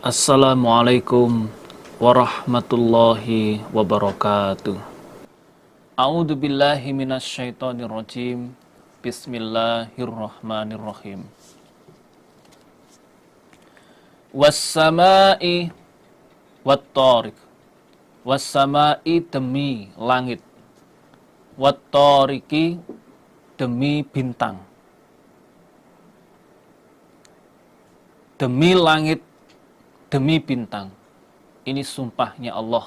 Assalamualaikum warahmatullahi wabarakatuh. A'udzu billahi minasyaitonir rajim. Bismillahirrahmanirrahim. Was-sama'i wat-thariq. Was-sama'i demi langit. Wat-thariqi demi bintang. Demi langit, demi bintang. Ini sumpahnya Allah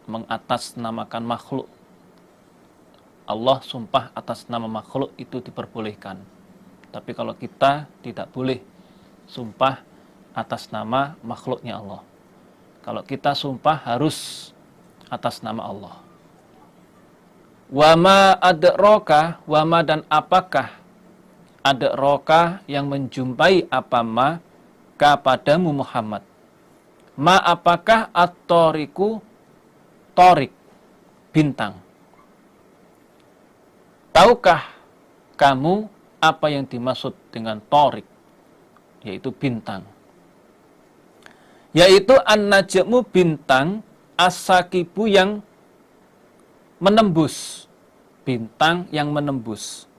mengatasnamakan makhluk. Allah sumpah atas nama makhluk itu diperbolehkan. Tapi kalau kita tidak boleh sumpah atas nama makhluknya Allah. Kalau kita sumpah harus atas nama Allah. Wama adraka, wama dan apakah adraka yang menjumpai apa ma kepadamu Muhammad. Ma apakah at-thariqu, thariq, bintang. Tahukah kamu apa yang dimaksud dengan thariq, yaitu bintang? Yaitu an-najmu, bintang, as-saqibu yang menembus, bintang yang menembus.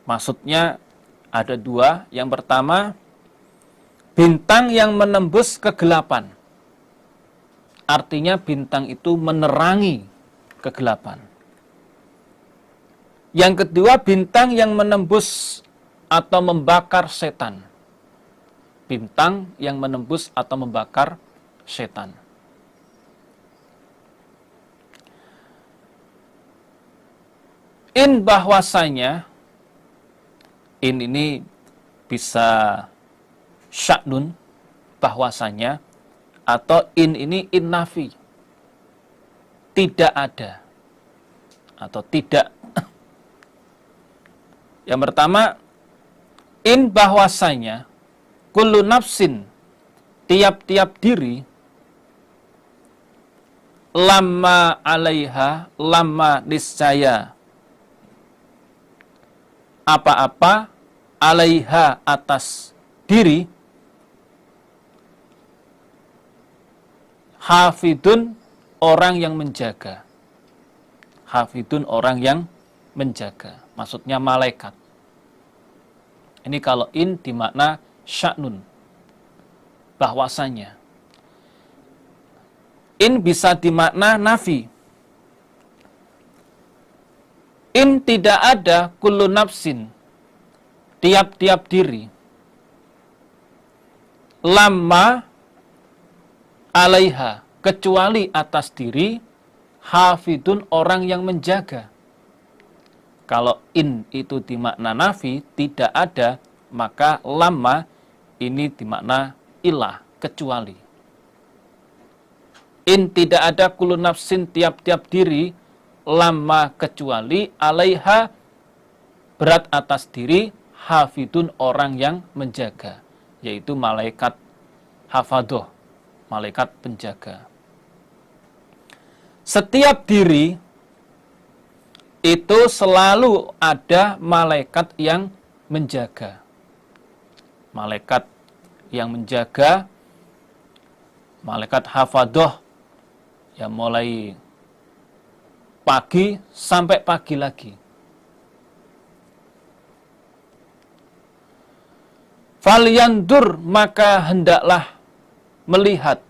Maksudnya ada dua. Yang pertama, bintang yang menembus kegelapan. Artinya bintang itu menerangi kegelapan. Yang kedua, bintang yang menembus atau membakar setan. Bintang yang menembus atau membakar setan. In bahwasanya, in ini bisa sya'nun, bahwasanya, atau in ini in nafi, tidak ada atau tidak. Yang pertama, in bahwasanya, kullu nafsin, tiap-tiap diri, lama alaiha, lama niscaya, apa-apa, alaiha atas diri, hafidun orang yang menjaga. Hafidun orang yang menjaga. Maksudnya malaikat. Ini kalau in dimakna sya'nun, bahwasanya. In bisa dimakna nafi. In tidak ada kullu nafsin, tiap-tiap diri, lama alaiha, kecuali atas diri, hafidun orang yang menjaga. Kalau in itu dimakna nafi, tidak ada, maka lama ini dimakna ilah, kecuali. In tidak ada kullu nafsin, tiap-tiap diri, lama kecuali, alaiha berat atas diri, hafidun orang yang menjaga, yaitu malaikat hafadoh, malaikat penjaga. Setiap diri itu selalu ada malaikat yang menjaga. Malaikat yang menjaga, malaikat hafadoh yang mulai pagi sampai pagi lagi. Falyandur, maka hendaklah melihat,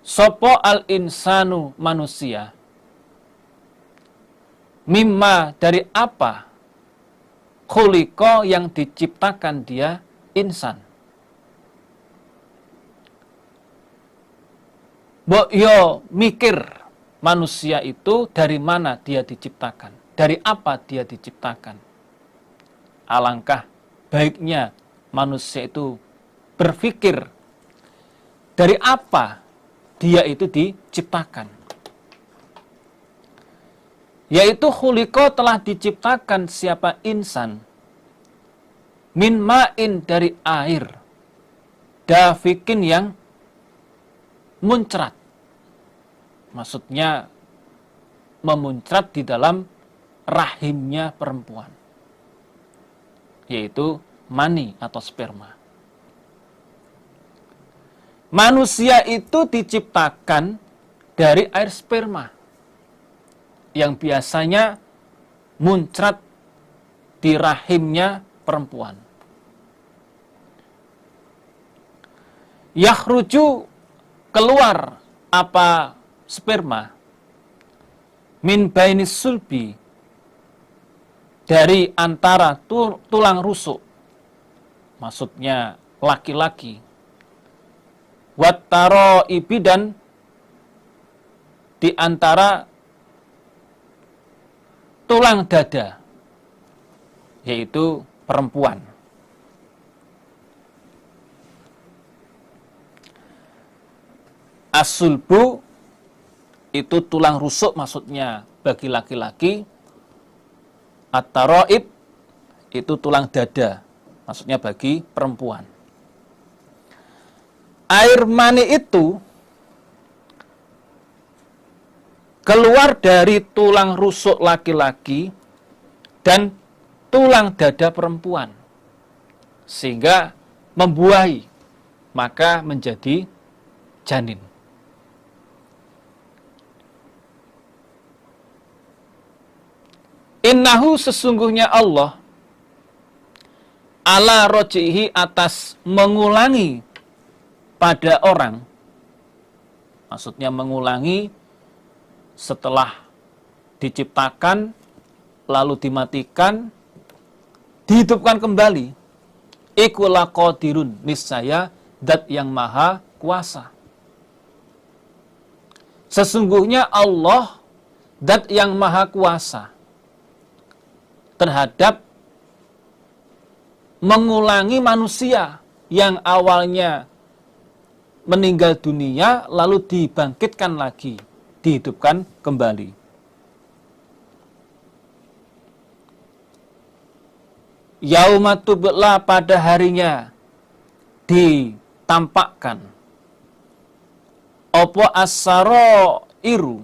sopo al-insanu, manusia, mimma, dari apa, khuliqa, yang diciptakan dia, insan. Mbok yo mikir, manusia itu dari mana dia diciptakan, dari apa dia diciptakan. Alangkah baiknya manusia itu berpikir dari apa dia itu diciptakan. Yaitu khuliqa, telah diciptakan siapa, insan, min ma'in, dari air, dafikin, yang muncrat. Maksudnya memuncrat di dalam rahimnya perempuan, yaitu mani atau sperma. Manusia itu diciptakan dari air sperma yang biasanya muncrat di rahimnya perempuan. Yakhruju, keluar apa sperma, min bainis sulbi, dari antara tulang rusuk, maksudnya laki-laki, wattaro ibi, dan di antara tulang dada, yaitu perempuan. As-sulbu itu tulang rusuk, maksudnya bagi laki-laki. At-taraib itu tulang dada, maksudnya bagi perempuan. Air mani itu keluar dari tulang rusuk laki-laki dan tulang dada perempuan, sehingga membuahi, maka menjadi janin. Innahu, sesungguhnya Allah, ala rojihi, atas mengulangi pada orang, maksudnya mengulangi setelah diciptakan, lalu dimatikan, dihidupkan kembali. Iku laqadirun, niscaya dat yang maha kuasa. Sesungguhnya Allah dat yang maha kuasa terhadap mengulangi manusia yang awalnya meninggal dunia lalu dibangkitkan lagi, dihidupkan kembali. Yauma tubla, pada harinya ditampakkan opo as-sarairu,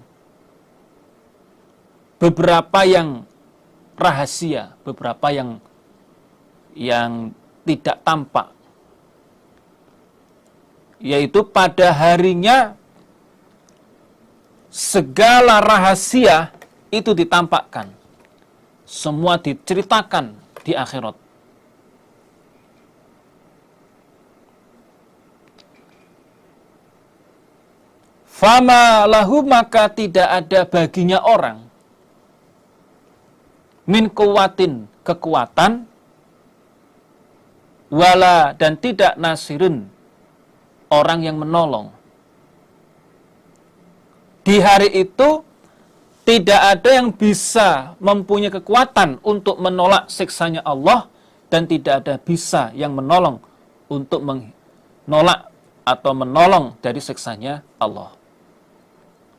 beberapa yang rahasia, beberapa yang tidak tampak, yaitu pada harinya segala rahasia itu ditampakkan, semua diceritakan di akhirat. Fama lahu, maka tidak ada baginya orang, min kuwatin, kekuatan, wala, dan tidak nasirin, orang yang menolong. Di hari itu tidak ada yang bisa mempunyai kekuatan untuk menolak siksanya Allah, dan tidak ada bisa yang menolong untuk menolak atau menolong dari siksanya Allah.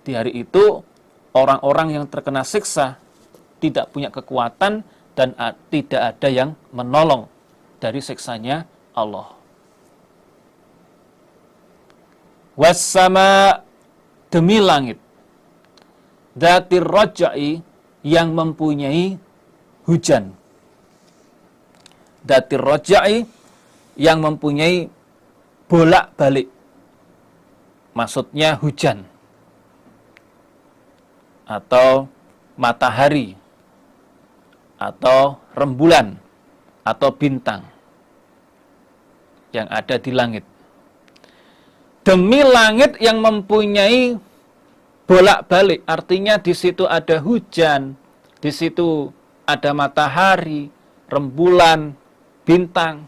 Di hari itu orang-orang yang terkena siksa tidak punya kekuatan dan tidak ada yang menolong dari siksanya Allah. Wassama, demi langit, dzatir raj'i, yang mempunyai hujan. Dzatir raj'i, yang mempunyai bolak-balik, maksudnya hujan atau matahari atau rembulan atau bintang yang ada di langit. Demi langit yang mempunyai bolak-balik, artinya di situ ada hujan, di situ ada matahari, rembulan, bintang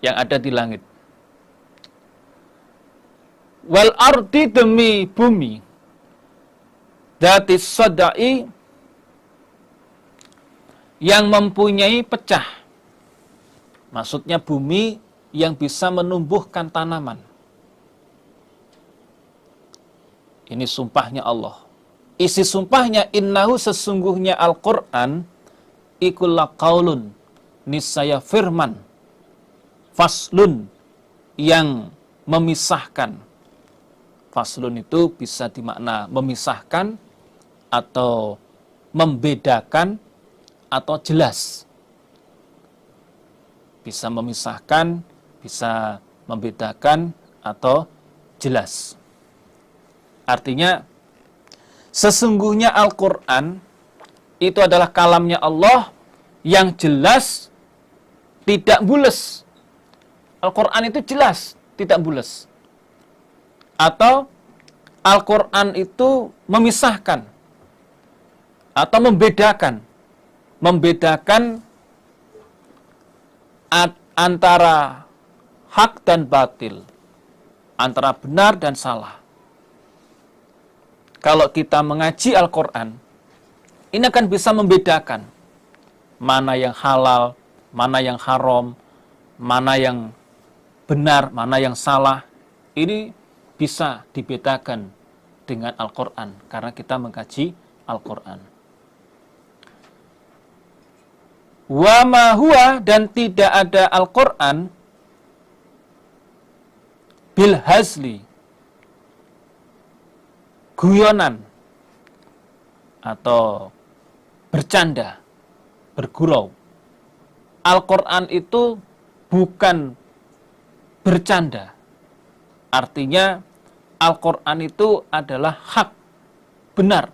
yang ada di langit. Wal ardi, demi bumi, dzatis sadai, yang mempunyai pecah, maksudnya bumi yang bisa menumbuhkan tanaman. Ini sumpahnya Allah. Isi sumpahnya, innahu, sesungguhnya Al-Quran, ikul laqaulun, niscaya firman, faslun, yang memisahkan. Faslun itu bisa dimakna memisahkan, atau membedakan, atau jelas. bisa memisahkan, bisa membedakan, atau jelas. Artinya, sesungguhnya Al-Quran itu adalah kalamnya Allah yang jelas, tidak bules. Al-Quran itu jelas, tidak bules. Atau Al-Quran itu memisahkan atau membedakan antara hak dan batil, antara benar dan salah. Kalau kita mengaji Al-Quran, ini akan bisa membedakan mana yang halal, mana yang haram, mana yang benar, mana yang salah. Ini bisa dibedakan dengan Al-Quran, karena kita mengkaji Al-Quran. Wa ma huwa, dan tidak ada Al-Quran bil hazli, guyonan atau bercanda, bergurau. Al-Quran itu bukan bercanda. Artinya Al-Quran itu adalah hak, benar.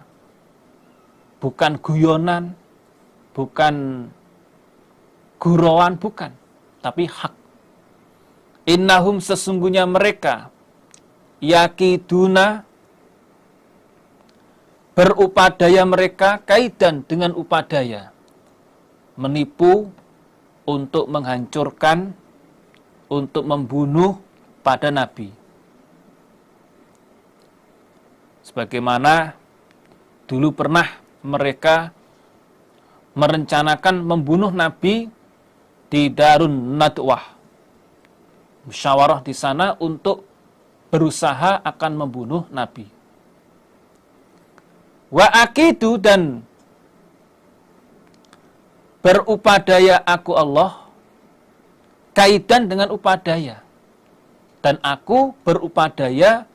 Bukan guyonan, bukan gurauan, bukan. Tapi hak. Innahum, sesungguhnya mereka, yakiduna, berupadaya mereka, kaidan, dengan upadaya. Menipu untuk menghancurkan, untuk membunuh pada Nabi. Sebagaimana dulu pernah mereka merencanakan membunuh Nabi di Darun Nadwah. Musyawarah di sana untuk berusaha akan membunuh Nabi. Wa akidu, dan berupadaya aku Allah, kaidan, dengan upadaya. Dan aku berupadaya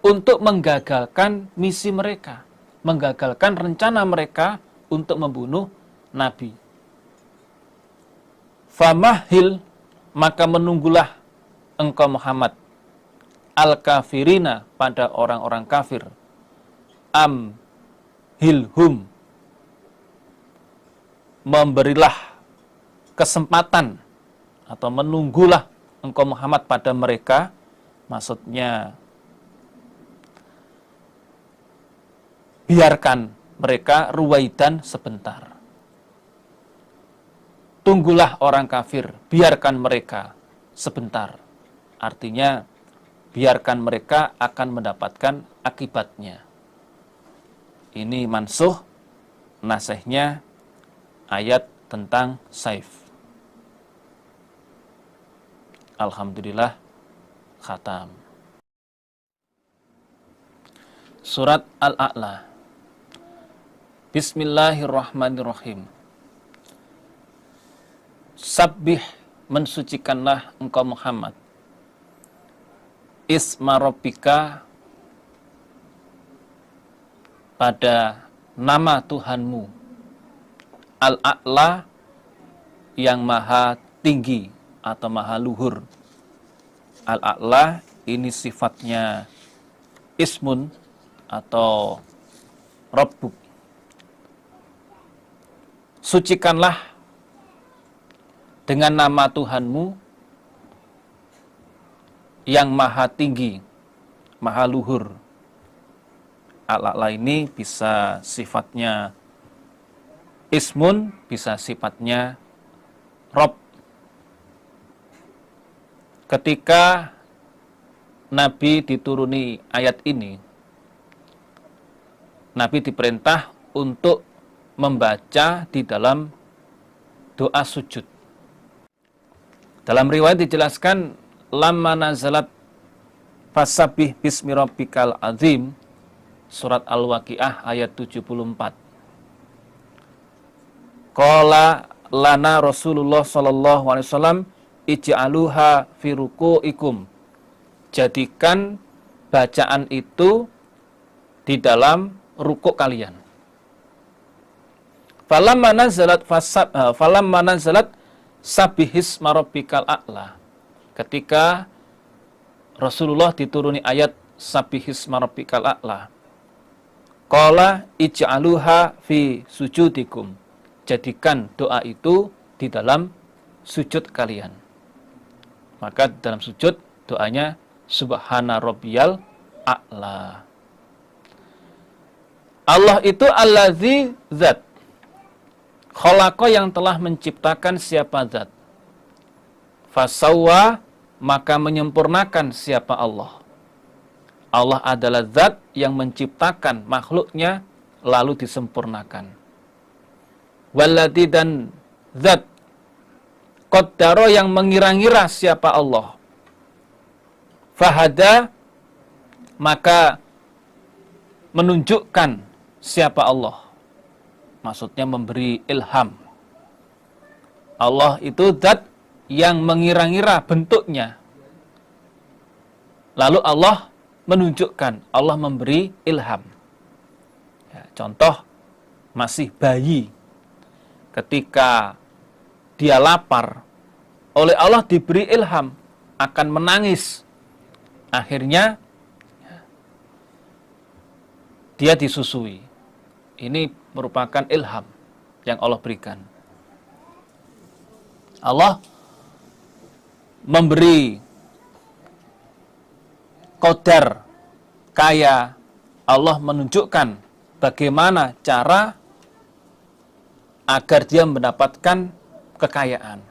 untuk menggagalkan misi mereka, menggagalkan rencana mereka untuk membunuh Nabi. Famahil, maka menunggulah engkau Muhammad, al-kafirina, pada orang-orang kafir. Amhilhum, memberilah kesempatan atau menunggulah engkau Muhammad pada mereka, maksudnya biarkan mereka ruwaidan, sebentar. Tunggulah orang kafir, biarkan mereka sebentar. Artinya, biarkan mereka akan mendapatkan akibatnya. Ini mansuh, nasihnya ayat tentang saif. Alhamdulillah, khatam. Surat Al-A'la. Bismillahirrahmanirrahim. Sabbih, mensucikanlah engkau Muhammad, isma rabbika, pada nama Tuhanmu, Al-A'la, yang maha tinggi atau maha luhur. Al-A'la ini sifatnya ismun atau Rabbuk. Sucikanlah dengan nama Tuhanmu yang maha tinggi, maha luhur. Al-A'la ini bisa sifatnya ismun, bisa sifatnya Rabb. Ketika Nabi dituruni ayat ini, Nabi diperintah untuk membaca di dalam doa sujud. Dalam riwayat dijelaskan, lamma nazalat fasabbih bismi rabbikal azim, surat Al-Waqiah ayat 74. Qala lana Rasulullah sallallahu alaihi wasallam ij'aluha fi ruku'ikum. Jadikan bacaan itu di dalam rukuk kalian. Falamma nazalat Sabbihisma rabbikal a'la. Ketika Rasulullah dituruni ayat Sabbihisma rabbikal a'la, qala ij'aluha fi sujudikum. Jadikan doa itu di dalam sujud kalian. Maka dalam sujud doanya Subhana rabbiyal a'la. Allah itu allazi zat. Khalaqa yang telah menciptakan siapa zat. Fasawwa maka menyempurnakan siapa Allah. Allah adalah zat yang menciptakan makhluknya lalu disempurnakan. Walladzi dan zat qaddara yang mengira-ngira siapa Allah. Fahada maka menunjukkan siapa Allah. Maksudnya memberi ilham. Allah itu zat yang mengira-ngira bentuknya. Lalu Allah menunjukkan, Allah memberi ilham. Ya, contoh, masih bayi. Ketika dia lapar, oleh Allah diberi ilham, akan menangis. Akhirnya, dia disusui. Ini merupakan ilham yang Allah berikan. Allah memberi qadar kaya. Allah menunjukkan bagaimana cara agar dia mendapatkan kekayaan.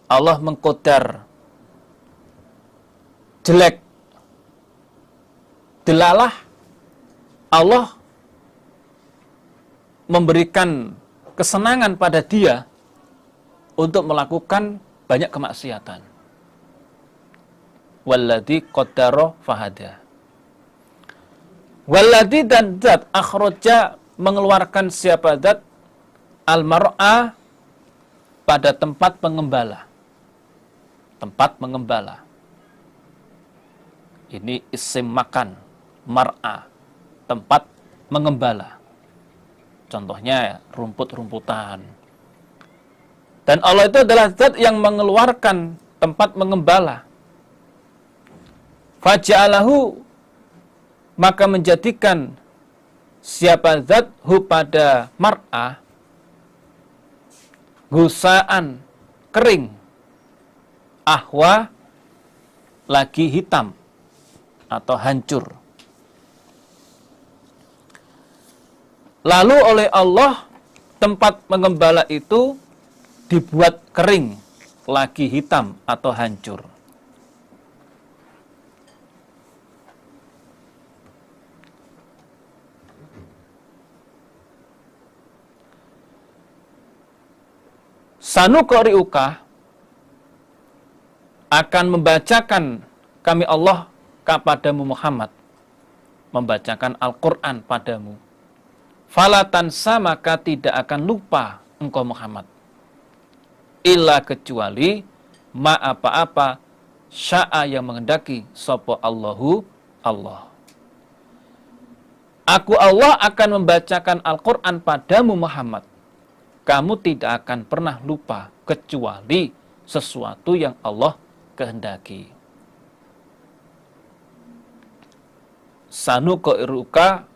Allah mengqadar jelek, delalah. Allah memberikan kesenangan pada dia untuk melakukan banyak kemaksiatan. Walladzi qaddara fahada. Walladzi dan zat akhraja mengeluarkan siapa zat al-mar'a pada tempat pengembala. Tempat mengembala. Ini isim makan, mar'a, tempat mengembala. Contohnya rumput-rumputan. Dan Allah itu adalah zat yang mengeluarkan tempat mengembala. Faja'alahu maka menjadikan siapa zat hu pada mar'ah gusaan kering, ahwa lagi hitam atau hancur. Lalu oleh Allah tempat mengembala itu dibuat kering, lagi hitam atau hancur. Sanuqri'uka akan membacakan kami Allah kepadamu Muhammad, membacakan Al-Quran padamu. Falatansa maka tidak akan lupa engkau Muhammad. Illa kecuali ma apa-apa sya'a yang menghendaki sapa Allahu Allah. Aku Allah akan membacakan Al-Quran padamu Muhammad. Kamu tidak akan pernah lupa kecuali sesuatu yang Allah kehendaki. Sanuqri'uka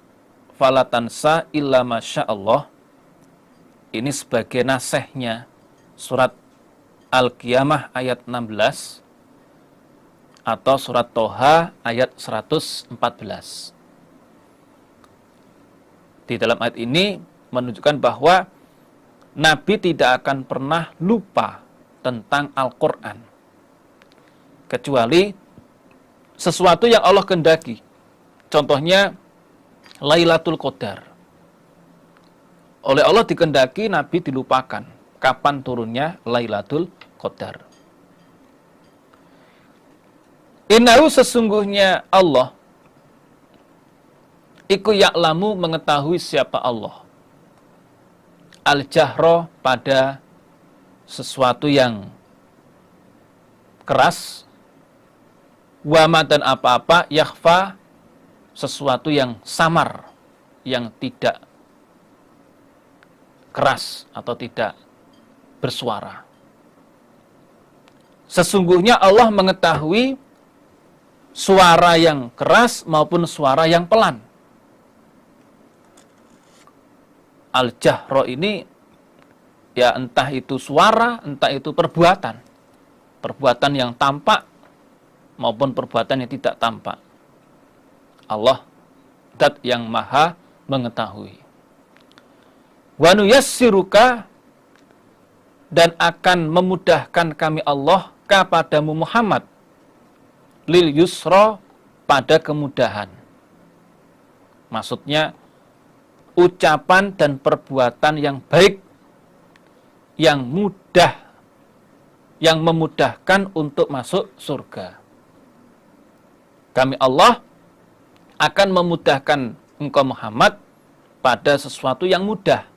falatansa illa masyaallah. Ini sebagai nasihnya surat Al-Qiyamah ayat 16 atau surat Toha ayat 114. Di dalam ayat ini menunjukkan bahwa Nabi tidak akan pernah lupa tentang Al-Quran kecuali sesuatu yang Allah kehendaki. Contohnya Lailatul Qadar. Oleh Allah dikehendaki Nabi dilupakan kapan turunnya Lailatul Qadar. Innahu sesungguhnya Allah iku ya'lamu mengetahui siapa Allah. Al-jahra pada sesuatu yang keras, wama dan apa-apa, yakhfa sesuatu yang samar, yang tidak keras atau tidak bersuara. Sesungguhnya Allah mengetahui suara yang keras maupun suara yang pelan. Al-jahro ini ya entah itu suara, entah itu perbuatan. Perbuatan yang tampak maupun perbuatan yang tidak tampak. Allah zat yang maha mengetahui. Wa nuyassiruka, dan akan memudahkan kami Allah kepadamu Muhammad lil yusra, pada kemudahan. Maksudnya ucapan dan perbuatan yang baik, yang mudah, yang memudahkan untuk masuk surga. Kami Allah akan memudahkan engkau Muhammad pada sesuatu yang mudah.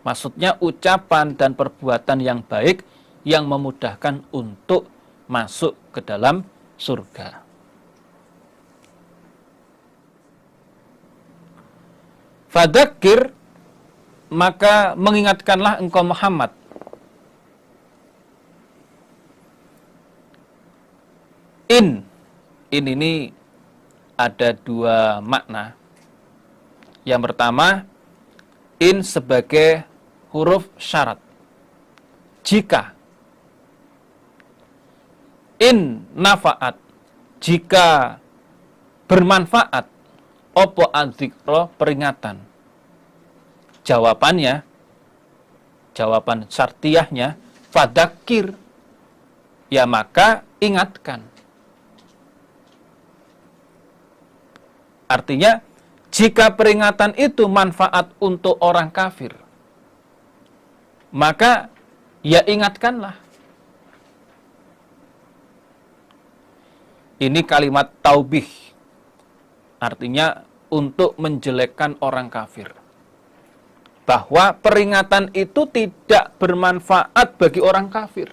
Maksudnya ucapan dan perbuatan yang baik yang memudahkan untuk masuk ke dalam surga. Fadzakir, maka mengingatkanlah engkau Muhammad. In ini ada dua makna. Yang pertama, in sebagai huruf syarat. Jika. In nafaat, jika bermanfaat, opo adzikro, peringatan. Jawabannya, jawaban syartiyahnya, fadzakir, ya maka ingatkan. Artinya, jika peringatan itu manfaat untuk orang kafir, maka ya ingatkanlah. Ini kalimat taubih, artinya untuk menjelekkan orang kafir. Bahwa peringatan itu tidak bermanfaat bagi orang kafir.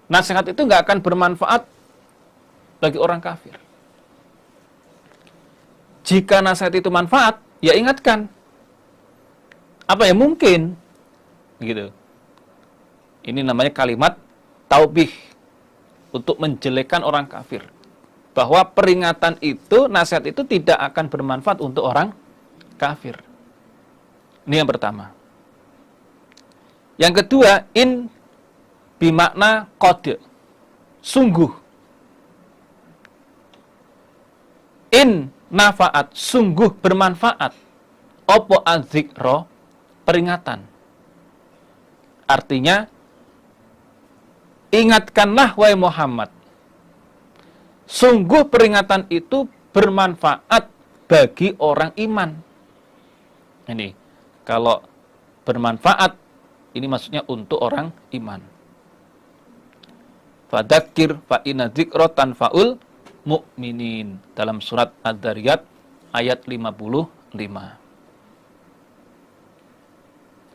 Nasihat itu nggak akan bermanfaat bagi orang kafir. Jika nasihat itu manfaat, ya ingatkan. Apa yang mungkin? Gitu. Ini namanya kalimat taubih, untuk menjelekkan orang kafir. Bahwa peringatan itu, nasihat itu tidak akan bermanfaat untuk orang kafir. Ini yang pertama. Yang kedua, in bimakna qad, sungguh. In nafaat, sungguh bermanfaat. Opo adzikro, peringatan. Artinya, ingatkanlah wahai Muhammad, sungguh peringatan itu bermanfaat bagi orang iman. Ini, kalau bermanfaat, ini maksudnya untuk orang iman. Fadzakir fa inna dzikra tanfa'ul mu'minin, dalam surat Ad-Dzariyat ayat 55.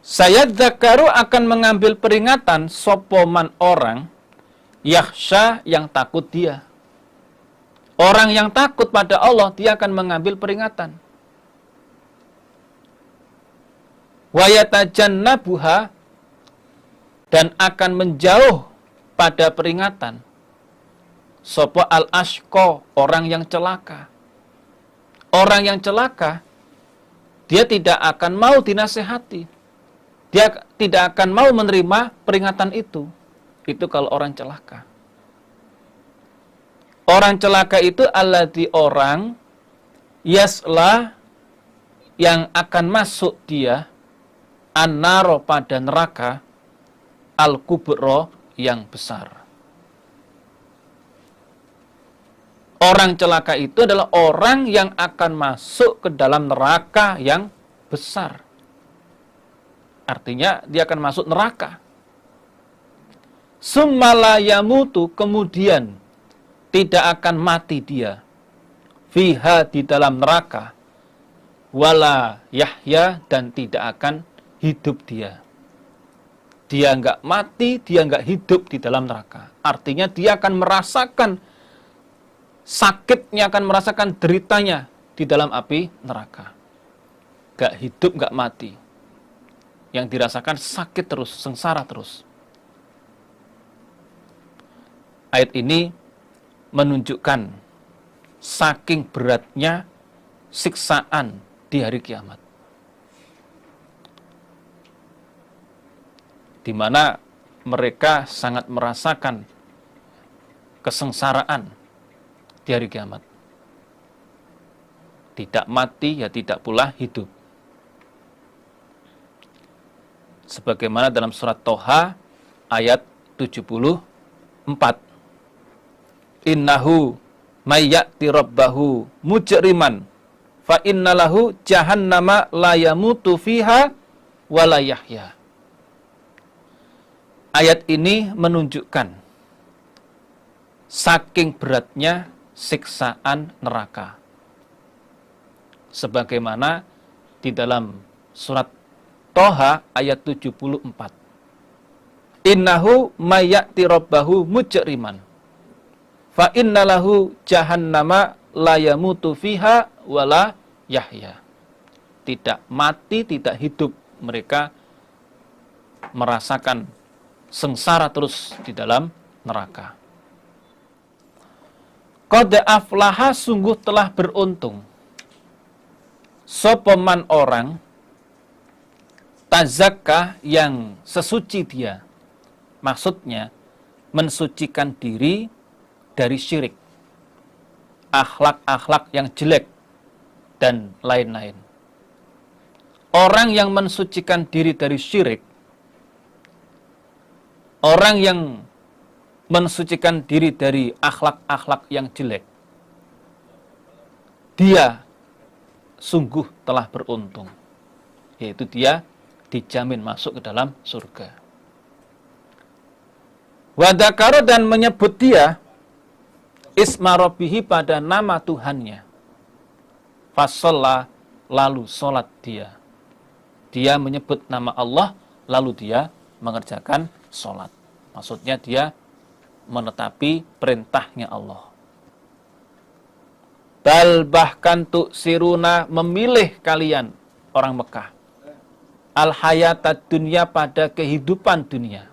Sayadzakaru, akan mengambil peringatan sopoman orang yakhsha, yang takut dia. Orang yang takut pada Allah, dia akan mengambil peringatan. Wa yatajannabuha, dan akan menjauh pada peringatan sopo al-ashqa, orang yang celaka. Orang yang celaka, dia tidak akan mau dinasehati. Dia tidak akan mau menerima peringatan itu. Itu kalau orang celaka. Orang celaka itu alladzi, orang yasla, yang akan masuk dia an-naro, pada neraka, al-kubro, yang besar. Orang celaka itu adalah orang yang akan masuk ke dalam neraka yang besar. Artinya dia akan masuk neraka. Summala yamutu, kemudian tidak akan mati dia. Fiha, di dalam neraka. Wala yahya, dan tidak akan hidup dia. Dia enggak mati, dia enggak hidup di dalam neraka. Artinya dia akan merasakan sakitnya, akan merasakan deritanya di dalam api neraka. Enggak hidup, enggak mati. Yang dirasakan sakit terus, sengsara terus. Ayat ini menunjukkan saking beratnya siksaan di hari kiamat, di mana mereka sangat merasakan kesengsaraan di hari kiamat. Tidak mati, ya tidak pula hidup. Sebagaimana dalam surat Toha ayat 74. Innahu mayyati rabbahu mujriman fa innalahu jahannama la yamutu fiha wa la yahya. Ayat ini menunjukkan saking beratnya siksaan neraka. Sebagaimana di dalam surat Toha ayat 74. Innahu mayyati rabbahu mujriman fa innalahu jahannama la yamutu fiha wa la yahya. Tidak mati, tidak hidup, mereka merasakan sengsara terus di dalam neraka. Qad aflaha, sungguh telah beruntung sopeman orang tazakka, yang sesuci dia, maksudnya mensucikan diri dari syirik, akhlak-akhlak yang jelek dan lain-lain. Orang yang mensucikan diri dari syirik, orang yang mensucikan diri dari akhlak-akhlak yang jelek, dia sungguh telah beruntung, yaitu dia dijamin masuk ke dalam surga. Wadakaro, dan menyebut dia isma rabbihi, pada nama Tuhannya. Fasolla, lalu sholat dia. Dia menyebut nama Allah, lalu dia mengerjakan sholat. Maksudnya dia menetapi perintahnya Allah. Bal, bahkan tu'siruna, memilih kalian orang Mekah al-hayatad dunya, pada kehidupan dunia.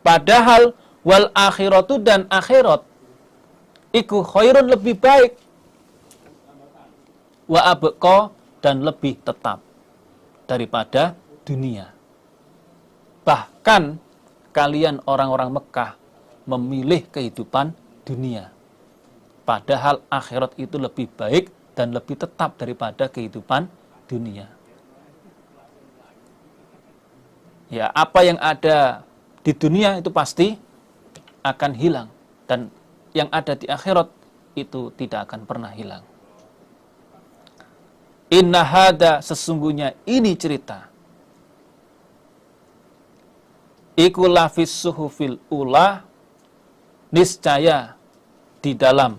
Padahal wal akhiratu, dan akhirat iku khairun, lebih baik, wa abqa, dan lebih tetap daripada dunia. Bahkan kalian orang-orang Mekah memilih kehidupan dunia, padahal akhirat itu lebih baik dan lebih tetap daripada kehidupan dunia. Ya, apa yang ada di dunia itu pasti akan hilang, dan yang ada di akhirat itu tidak akan pernah hilang. Inna hada, sesungguhnya ini cerita, iku lafis suhufil ula, niscaya di dalam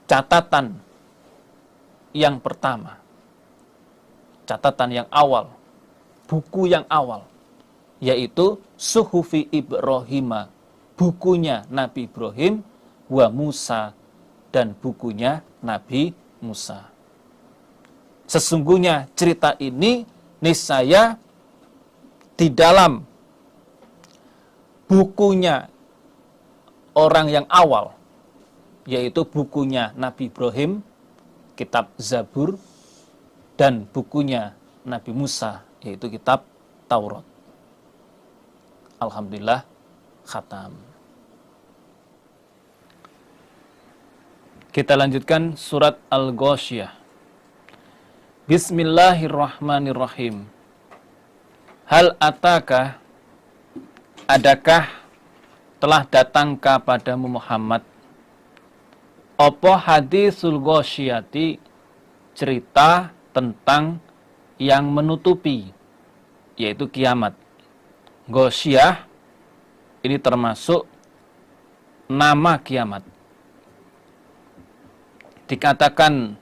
catatan yang pertama, catatan yang awal, buku yang awal, yaitu suhufi Ibrahim, bukunya Nabi Ibrahim, wa Musa, dan bukunya Nabi Musa. Sesungguhnya cerita ini niscaya di dalam bukunya orang yang awal, yaitu bukunya Nabi Ibrahim, kitab Zabur, dan bukunya Nabi Musa, yaitu kitab Taurat. Alhamdulillah, khatam. Kita lanjutkan surat Al-Ghasyiyah. Bismillahirrahmanirrahim. Hal ataka, adakah telah datang kepadamu Muhammad apa hadisul ghasyiyati, cerita tentang yang menutupi, yaitu kiamat. Ghasyiyah ini termasuk nama kiamat. Dikatakan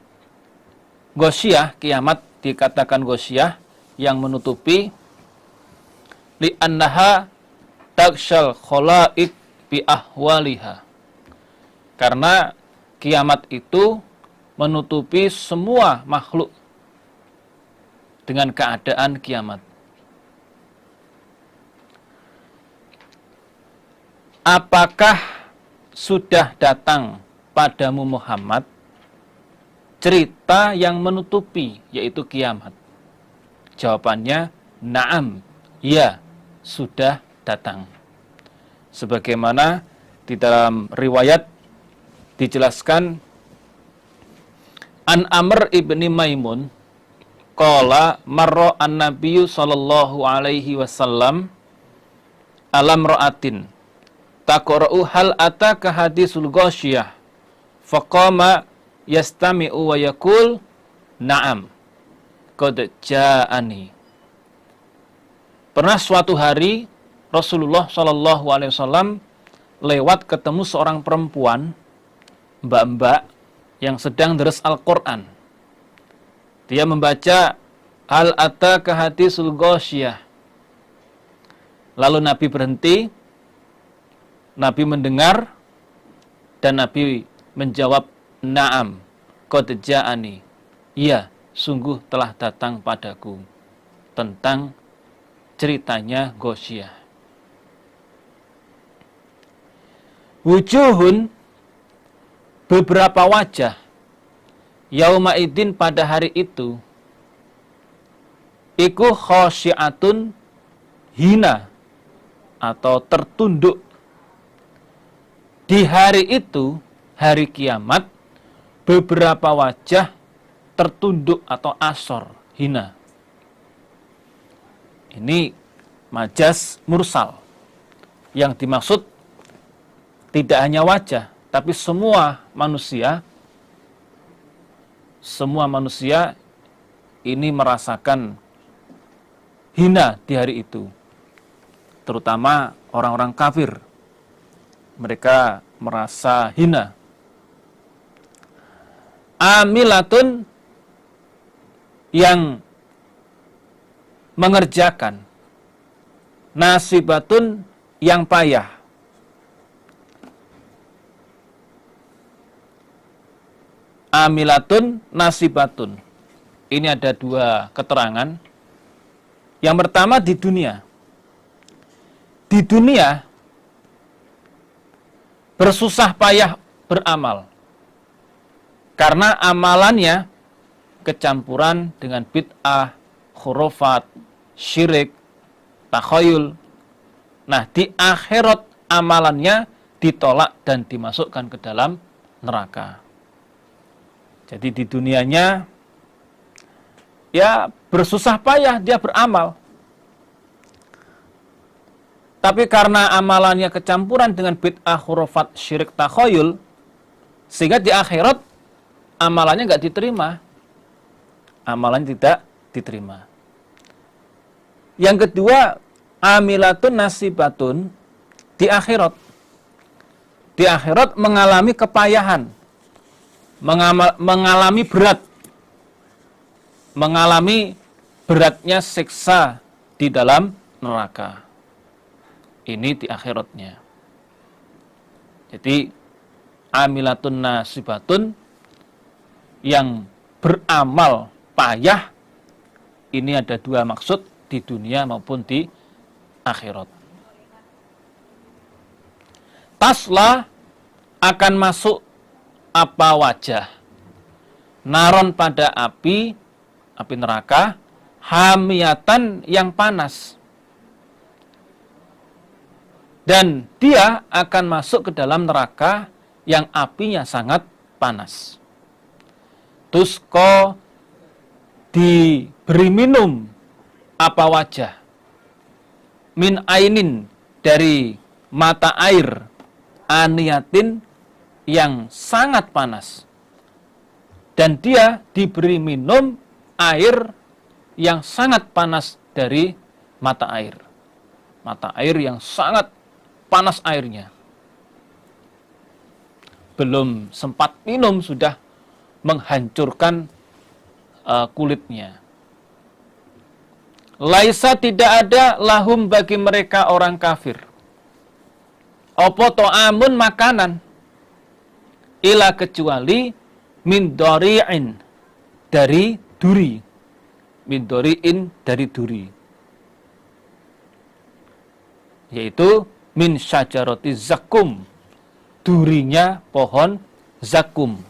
ghasyiyah, kiamat dikatakan ghasyiyah, yang menutupi, li'annaha takshal khalaik bi ahwaliha, karena kiamat itu menutupi semua makhluk dengan keadaan kiamat. apakah sudah datang padamu Muhammad cerita yang menutupi, yaitu kiamat? Jawabannya, na'am, ya, sudah datang. Sebagaimana di dalam riwayat dijelaskan, An Amr ibni Maimun qala marra an-nabiyyu sallallahu alaihi wasallam alam ra'atin taqra'u hal ataka hadisul ghasyiyah faqama yastami'u wa yaqul na'am qad ja'ani. Pernah suatu hari Rasulullah sallallahu alaihi wasallam lewat ketemu seorang perempuan, mbak-mbak yang sedang deres Al-Qur'an. Dia membaca hal ataka hadisul ghasyiyah. Lalu Nabi berhenti, Nabi mendengar, dan Nabi menjawab, na'am, qad ja'ani. Iya, sungguh telah datang padaku tentang ceritanya ghasyiyah. Wujuhun, beberapa wajah, yauma idin pada hari itu, iku khosyi'atun, hina atau tertunduk. Di hari itu, hari kiamat, beberapa wajah tertunduk atau asor, hina. Ini majas mursal. Yang dimaksud tidak hanya wajah, tapi semua manusia ini merasakan hina di hari itu. Terutama orang-orang kafir. Mereka merasa hina. Amilatun, yang mengerjakan. Nasibatun, yang payah. Amilatun, nasibatun. Ini ada dua keterangan. Yang pertama di dunia. Di dunia bersusah payah beramal. Karena amalannya kecampuran dengan bid'ah, khurafat, syirik, takhayul. Nah, di akhirat amalannya ditolak dan dimasukkan ke dalam neraka. Jadi di dunianya ya bersusah payah dia beramal. Tapi karena amalannya kecampuran dengan bid'ah, khurafat, syirik, takhayul, sehingga di akhirat amalannya nggak diterima. Amalannya tidak diterima. Yang kedua, amilatun nasibatun, di akhirat. Di akhirat mengalami kepayahan, mengalami berat, mengalami beratnya siksa di dalam neraka. Ini di akhiratnya. Jadi amilatun nasibatun, yang beramal payah, ini ada dua maksud, di dunia maupun di akhirat. Tasla, akan masuk apa wajah, naron pada api neraka, hamiyatan, yang panas. Dan dia akan masuk ke dalam neraka yang apinya sangat panas. Tusko, diberi minum apa wajah, min ainin, dari mata air, aniyatin, yang sangat panas. Dan dia diberi minum air yang sangat panas dari mata air. Mata air yang sangat panas airnya. Belum sempat minum sudah menghancurkan kulitnya. Laisa, tidak ada, lahum, bagi mereka orang kafir, opo to'amun, makanan, ila, kecuali, min dori'in, dari duri. Min dori'in, dari duri. Yaitu min syajarati zakum, durinya pohon zakum.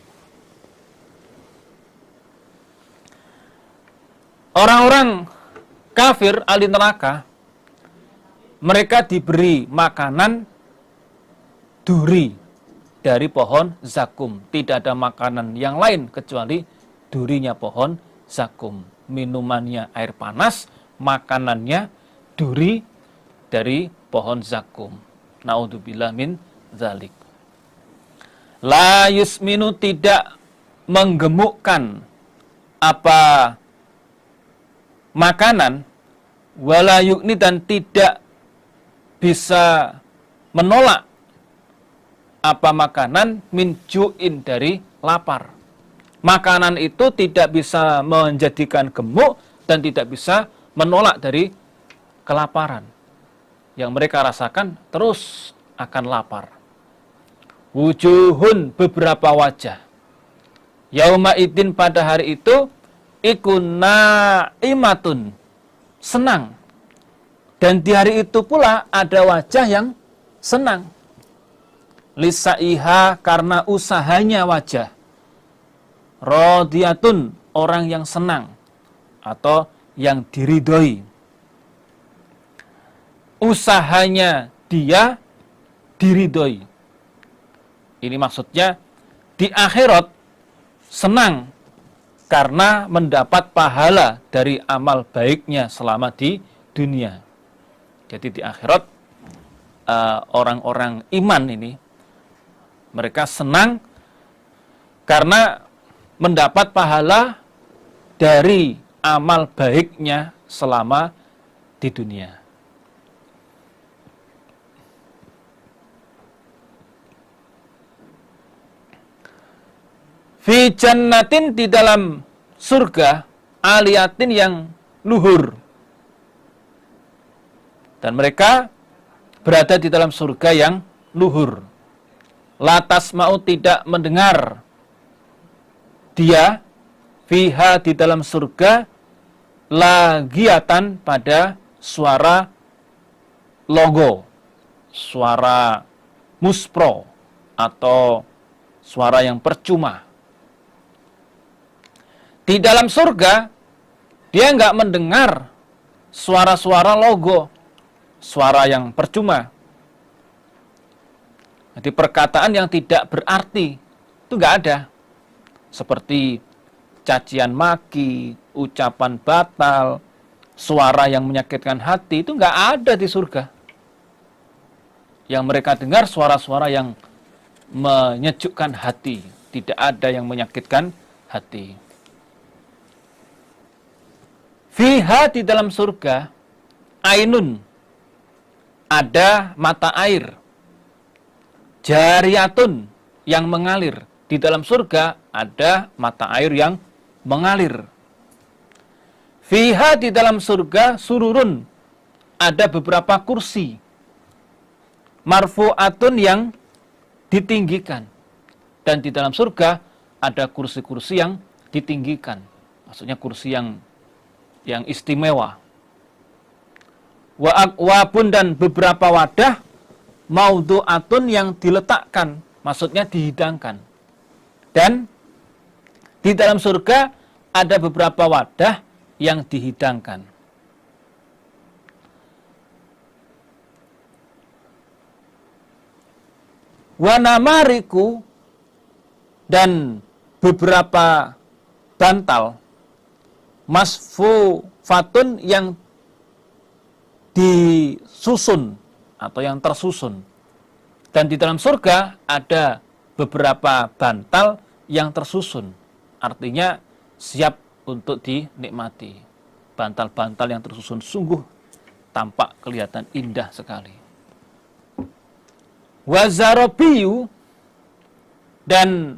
Orang-orang kafir ahli neraka, mereka diberi makanan duri dari pohon zakum. Tidak ada makanan yang lain kecuali durinya pohon zakum. Minumannya air panas, makanannya duri dari pohon zakum. Naudzubillah min dzalik. La yusminu, tidak menggemukkan apa makanan, wala yukni, dan tidak bisa menolak apa makanan, min ju'in, dari lapar. Makanan itu tidak bisa menjadikan gemuk dan tidak bisa menolak dari kelaparan. Yang mereka rasakan terus akan lapar. Wujuhun, beberapa wajah. Yauma idin, pada hari itu, ikun na'imatun, senang. Dan di hari itu pula ada wajah yang senang. Lisaiha, karena usahanya wajah. Radiyatun, orang yang senang atau yang diridhoi. Usahanya dia diridhoi. Ini maksudnya di akhirat senang karena mendapat pahala dari amal baiknya selama di dunia. Jadi di akhirat orang-orang iman ini, mereka senang karena mendapat pahala dari amal baiknya selama di dunia. Fi jannatin, di dalam surga, aliyatin, yang luhur. Dan mereka berada di dalam surga yang luhur. Latas mau, tidak mendengar dia fiha, di dalam surga, lagiatan, pada suara logo, suara muspro, atau suara yang percuma. Di dalam surga, dia nggak mendengar suara-suara logo, suara yang percuma. Jadi perkataan yang tidak berarti, itu nggak ada. Seperti cacian maki, ucapan batal, suara yang menyakitkan hati, itu nggak ada di surga. Yang mereka dengar suara-suara yang menyejukkan hati, tidak ada yang menyakitkan hati. Fiha, di dalam surga, ainun, ada mata air. Jariyatun, yang mengalir. Di dalam surga ada mata air yang mengalir. Fiha, di dalam surga, sururun, ada beberapa kursi. Marfu'atun, yang ditinggikan. Dan di dalam surga ada kursi-kursi yang ditinggikan. Maksudnya kursi yang istimewa. Wa akwabun, dan beberapa wadah, maudhu'atun, yang diletakkan, maksudnya dihidangkan. Dan di dalam surga ada beberapa wadah yang dihidangkan. Wa namariku, dan beberapa bantal, masfufatun, yang disusun atau yang tersusun. Dan di dalam surga ada beberapa bantal yang tersusun, artinya siap untuk dinikmati. Bantal-bantal yang tersusun sungguh tampak kelihatan indah sekali. Wazarobiyu, dan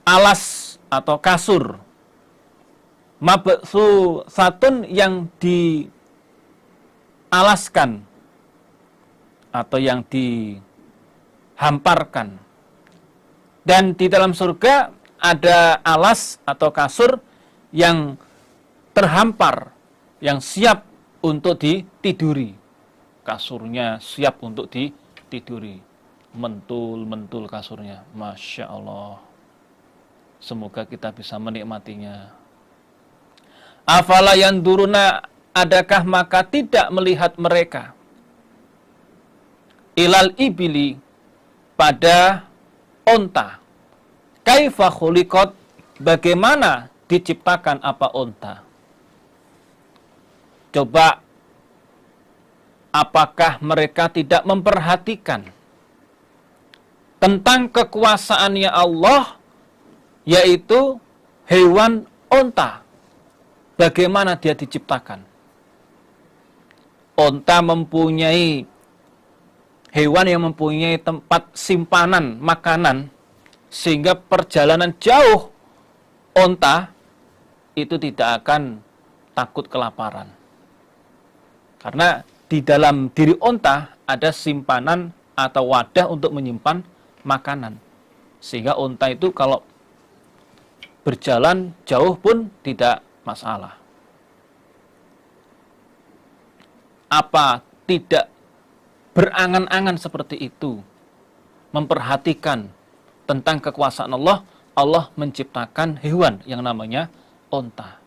alas atau kasur, mabsusatun, yang dialaskan atau yang dihamparkan. Dan di dalam surga ada alas atau kasur yang terhampar, yang siap untuk ditiduri. kasurnya siap untuk ditiduri. Mentul-mentul kasurnya. Masya Allah. Semoga kita bisa menikmatinya. Afala yanduruna, adakah maka tidak melihat mereka ilal ibili, pada onta. Kaifa khuliqat, bagaimana diciptakan apa onta. Coba, apakah mereka tidak memperhatikan tentang kekuasaannya Allah, yaitu hewan onta. Bagaimana dia diciptakan? Onta mempunyai hewan yang mempunyai tempat simpanan makanan, sehingga perjalanan jauh onta itu tidak akan takut kelaparan. Karena di dalam diri onta ada simpanan atau wadah untuk menyimpan makanan. Sehingga onta itu kalau berjalan jauh pun tidak masalah. Apa tidak berangan-angan seperti itu, memperhatikan tentang kekuasaan Allah, Allah menciptakan hewan yang namanya onta.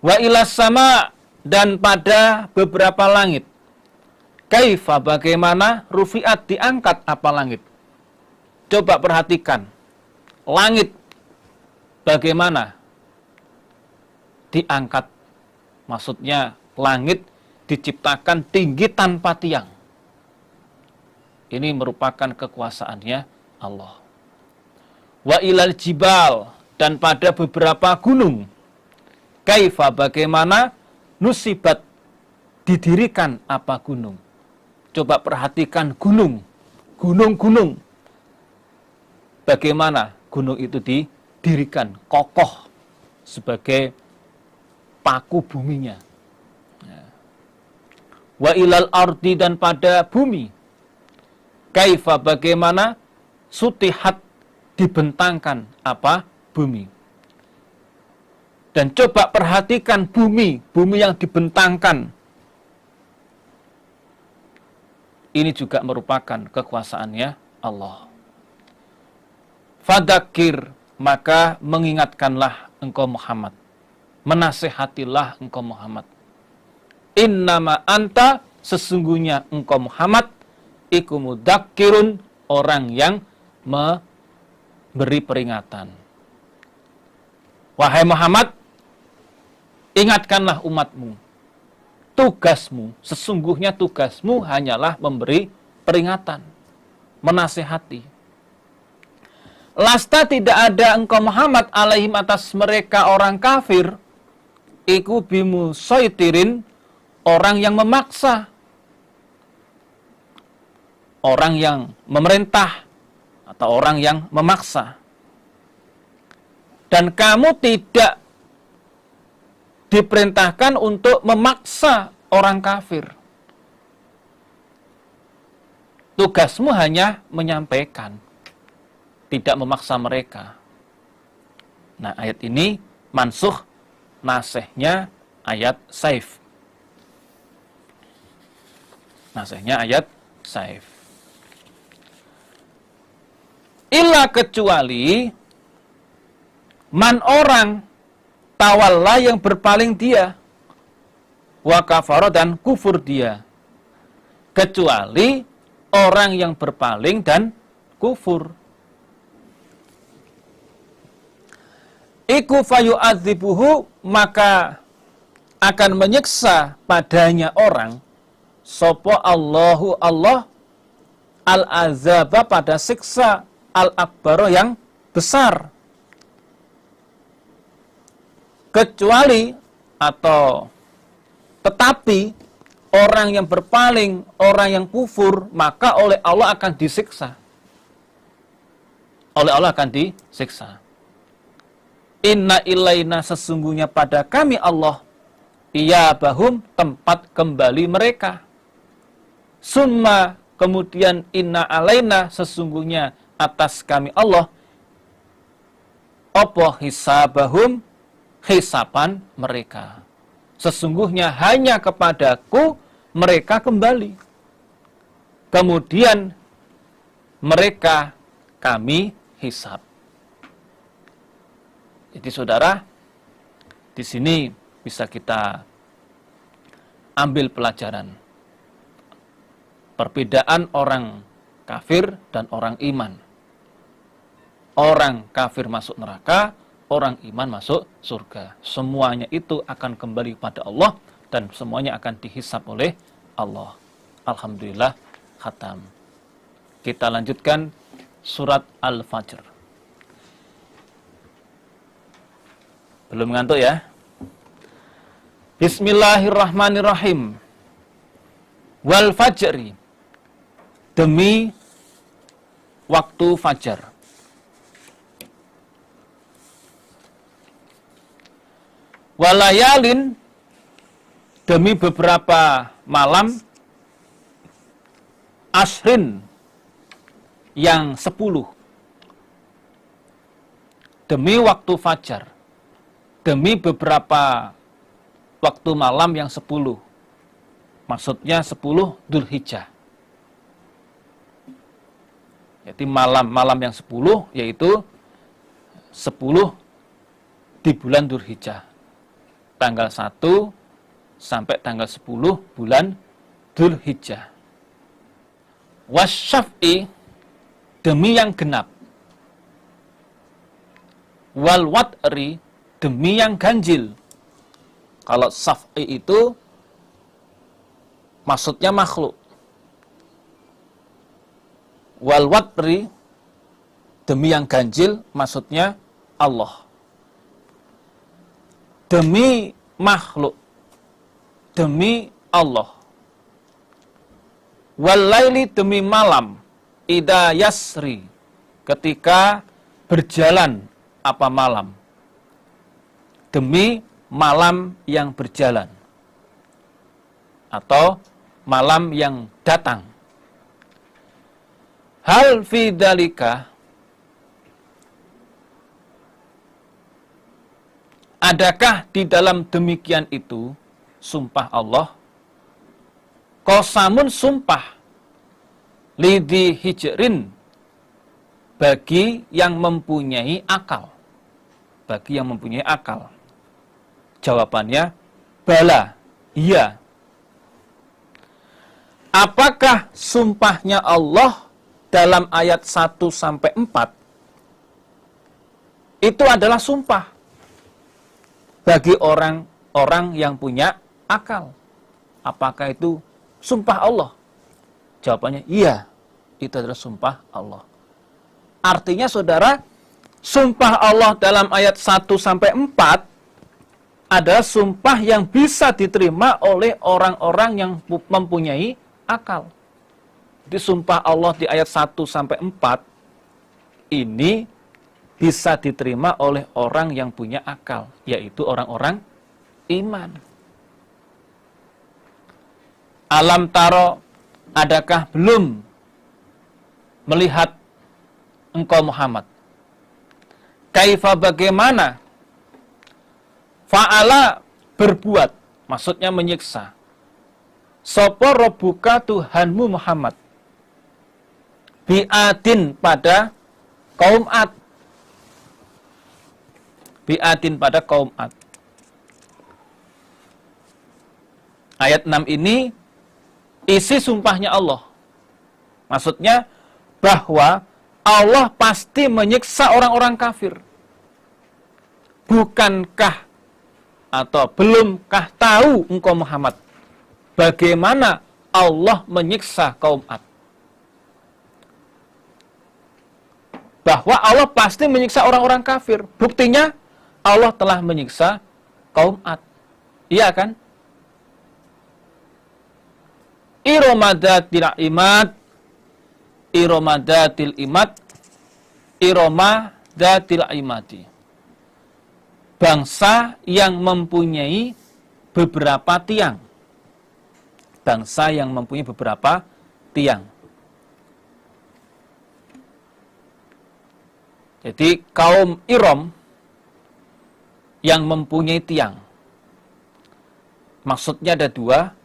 Wa ilas sama, dan pada beberapa langit. Kaifa, bagaimana, rufiat, diangkat apa langit. Coba perhatikan, langit bagaimana diangkat. Maksudnya langit diciptakan tinggi tanpa tiang. Ini merupakan kekuasaannya Allah. Wa ilal jibal, dan pada beberapa gunung. Kaifa, bagaimana, nusibat, didirikan apa gunung. Coba perhatikan gunung. Gunung-gunung. Bagaimana gunung itu didirikan kokoh sebagai paku buminya. Wa ilal ardi, dan pada bumi. Kaifa, bagaimana, sutihat, dibentangkan apa bumi. Dan coba perhatikan bumi yang dibentangkan. Ini juga merupakan kekuasaannya Allah. Fadzakir, maka mengingatkanlah engkau Muhammad. Menasehatilah engkau Muhammad. Innama anta, sesungguhnya engkau Muhammad, iku mudzakirun, orang yang memberi peringatan. Wahai Muhammad, ingatkanlah umatmu. Tugasmu, sesungguhnya tugasmu hanyalah memberi peringatan, menasehati. Lasta, tidak ada engkau Muhammad alaihim, atas mereka orang kafir, iku bimu soitirin, orang yang memaksa, orang yang memerintah, atau orang yang memaksa. Dan kamu tidak diperintahkan untuk memaksa orang kafir. Tugasmu hanya menyampaikan, tidak memaksa mereka. Nah, ayat ini mansukh, nasihnya ayat Saif. Nasihnya ayat Saif. Illa, kecuali man, orang, tawalla, yang berpaling dia, wa kafara, dan kufur dia. Kecuali orang yang berpaling dan kufur. Iku fayu'adzibuhu, maka akan menyiksa padanya orang, sopo Allahu, Allah, al-azaba, pada siksa al-akbaro, yang besar. Kecuali atau tetapi orang yang berpaling, orang yang kufur, maka oleh Allah akan disiksa. Oleh Allah akan disiksa. Inna ilaina, sesungguhnya pada kami Allah, iyabahum, tempat kembali mereka. Summa, kemudian inna alaina, sesungguhnya atas kami Allah, opo hisabahum, hisapan mereka. Sesungguhnya hanya kepadaku mereka kembali. Kemudian mereka kami hisab. Jadi saudara, di sini bisa kita ambil pelajaran perbedaan orang kafir dan orang iman. Orang kafir masuk neraka, orang iman masuk surga. Semuanya itu akan kembali kepada Allah dan semuanya akan dihisab oleh Allah. Alhamdulillah, khatam. Kita lanjutkan surat Al-Fajr. Belum ngantuk ya? Bismillahirrahmanirrahim. Wal fajri, demi waktu fajar. Walayalin, demi beberapa malam. Ashrin, yang 10. Demi waktu fajar, demi beberapa waktu malam yang 10. Maksudnya 10 Dzulhijjah. Jadi malam-malam yang 10 yaitu 10 di bulan Dzulhijjah. Tanggal 1 sampai tanggal 10 bulan Dzulhijjah. Wasyaf'i, demi yang genap. Wal watri, demi yang ganjil. Kalau saf'i itu maksudnya makhluk. Wal watri, demi yang ganjil, maksudnya Allah. Demi makhluk, demi Allah. Wal laili, demi malam. Ida yasri, ketika berjalan apa malam. Demi malam yang berjalan atau malam yang datang. Hal fi dzalika, adakah di dalam demikian itu sumpah Allah, qasamun, sumpah, lidhi hijrin, bagi yang mempunyai akal. Bagi yang mempunyai akal. Jawabannya, bala, iya. Apakah sumpahnya Allah dalam ayat 1-4 itu adalah sumpah bagi orang-orang yang punya akal? Apakah itu sumpah Allah? Jawabannya, iya, itu adalah sumpah Allah. Artinya saudara, sumpah Allah dalam ayat 1-4 adalah sumpah yang bisa diterima oleh orang-orang yang mempunyai akal. Jadi sumpah Allah di ayat 1-4 ini bisa diterima oleh orang yang punya akal, yaitu orang-orang iman. Alam taro, adakah belum melihat engkau Muhammad? Kaifa, bagaimana? Fa'ala, berbuat, maksudnya menyiksa. Sopo robbuka, Tuhanmu Muhammad. Bi'adin, pada kaum Ad. Bi'adin, pada kaum Ad. Ayat 6 ini isi sumpahnya Allah. Maksudnya bahwa Allah pasti menyiksa orang-orang kafir. Bukankah atau belumkah tahu engkau Muhammad bagaimana Allah menyiksa kaum Ad? Bahwa Allah pasti menyiksa orang-orang kafir. Buktinya Allah telah menyiksa kaum Ad. Iya kan? Iromadatil imad, iromadatil imad, iromadatil imadi. Bangsa yang mempunyai beberapa tiang. Bangsa yang mempunyai beberapa tiang. Jadi kaum Irom yang mempunyai tiang. Maksudnya ada dua.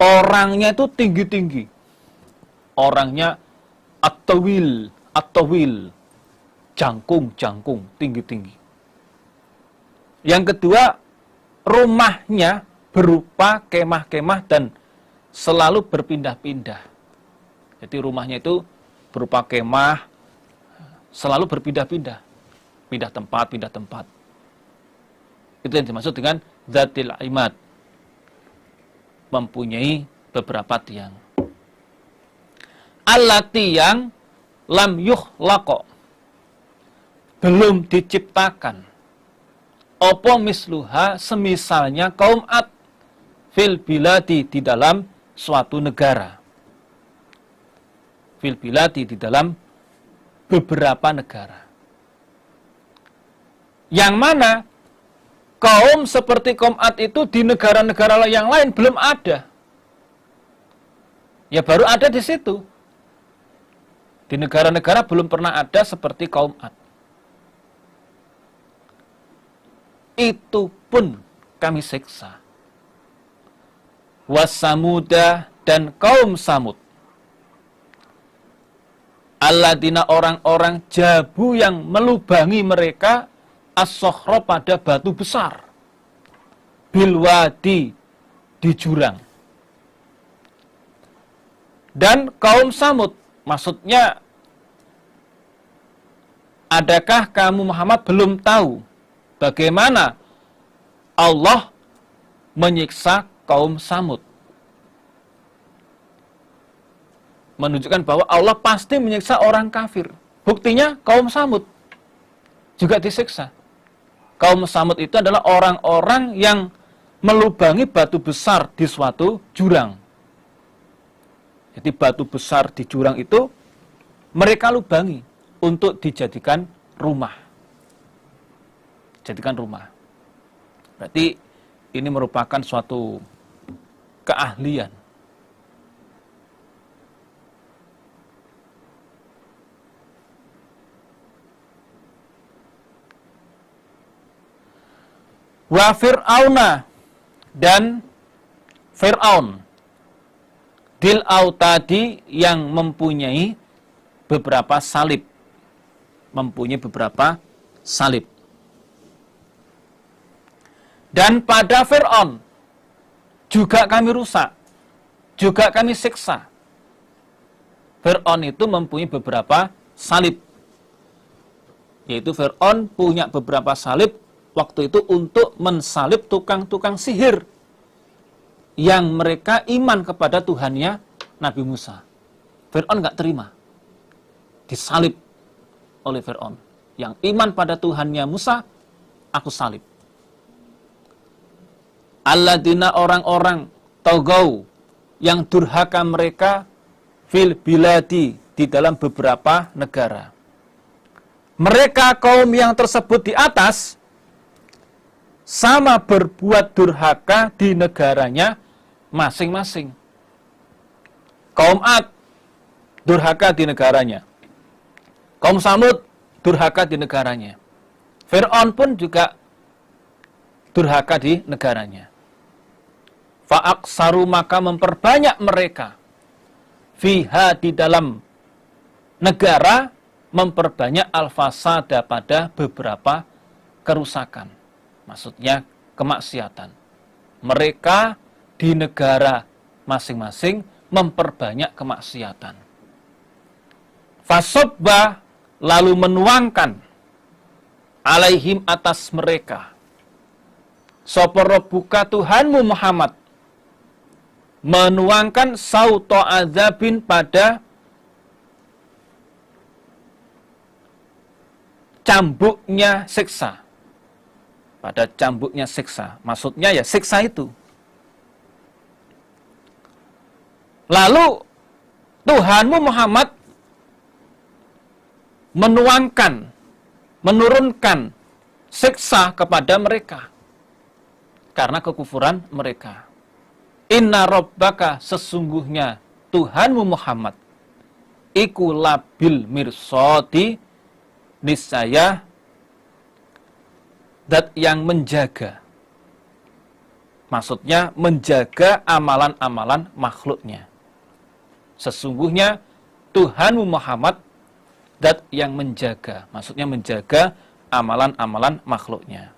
Orangnya itu tinggi-tinggi. Orangnya at-tawil, jangkung, tinggi-tinggi. Yang kedua, rumahnya berupa kemah-kemah dan selalu berpindah-pindah. Jadi rumahnya itu berupa kemah, selalu berpindah-pindah. Pindah tempat. Itu yang dimaksud dengan Dzatil Imad. Mempunyai beberapa tiang. Allati yang lam yukhlaq. Belum diciptakan. Opo misluha semisalnya kaum Ad fil biladi di dalam suatu negara. Fil biladi di dalam beberapa negara. Yang mana kaum seperti kaum Ad itu di negara-negara yang lain belum ada. Ya baru ada di situ. Di negara-negara belum pernah ada seperti kaum Ad. Itu pun kami siksa. Wasamuda dan kaum Samud. Alladzina orang-orang jabu yang melubangi mereka as-sokhra pada batu besar. Bilwadi di jurang. Dan kaum Samud, maksudnya adakah kamu Muhammad belum tahu bagaimana Allah menyiksa kaum Samud? Menunjukkan bahwa Allah pasti menyiksa orang kafir. Buktinya kaum Samud juga disiksa. Kaum Samud itu adalah orang-orang yang melubangi batu besar di suatu jurang. Jadi batu besar di jurang itu mereka lubangi untuk dijadikan rumah. Jadikan rumah. Berarti ini merupakan suatu keahlian. Wa Fir'auna dan Fir'aun Dil Autadi yang mempunyai beberapa salib. Mempunyai beberapa salib. Dan pada Fir'aun juga kami rusak. Juga kami siksa. Fir'aun itu mempunyai beberapa salib. Yaitu Fir'aun punya beberapa salib waktu itu untuk mensalib tukang-tukang sihir yang mereka iman kepada Tuhannya Nabi Musa. Fir'aun nggak terima. Disalib oleh Fir'aun. Yang iman pada Tuhannya Musa, aku salib. Alladzina orang-orang togau yang durhaka mereka fil biladi di dalam beberapa negara. Mereka kaum yang tersebut di atas sama berbuat durhaka di negaranya masing-masing. Kaum Ad durhaka di negaranya. Kaum Samud durhaka di negaranya. Fir'aun pun juga durhaka di negaranya. Fa'aksaru maka memperbanyak mereka. Fiha di dalam negara memperbanyak al-fasada pada beberapa kerusakan. Maksudnya kemaksiatan. Mereka di negara masing-masing memperbanyak kemaksiatan. Fasobba lalu menuangkan alaihim atas mereka. Sapa rabbuka Tuhanmu Muhammad menuangkan sauto azabin pada cambuknya siksa. Pada cambuknya siksa. Maksudnya ya siksa itu. Lalu Tuhanmu Muhammad menuangkan, menurunkan siksa kepada mereka. Karena kekufuran mereka. Inna rabbaka sesungguhnya Tuhanmu Muhammad. Iku labil mirsodi niscaya dat yang menjaga Maksudnya menjaga amalan-amalan makhluknya. Sesungguhnya Tuhanmu Muhammad zat yang menjaga. Maksudnya menjaga amalan-amalan makhluknya.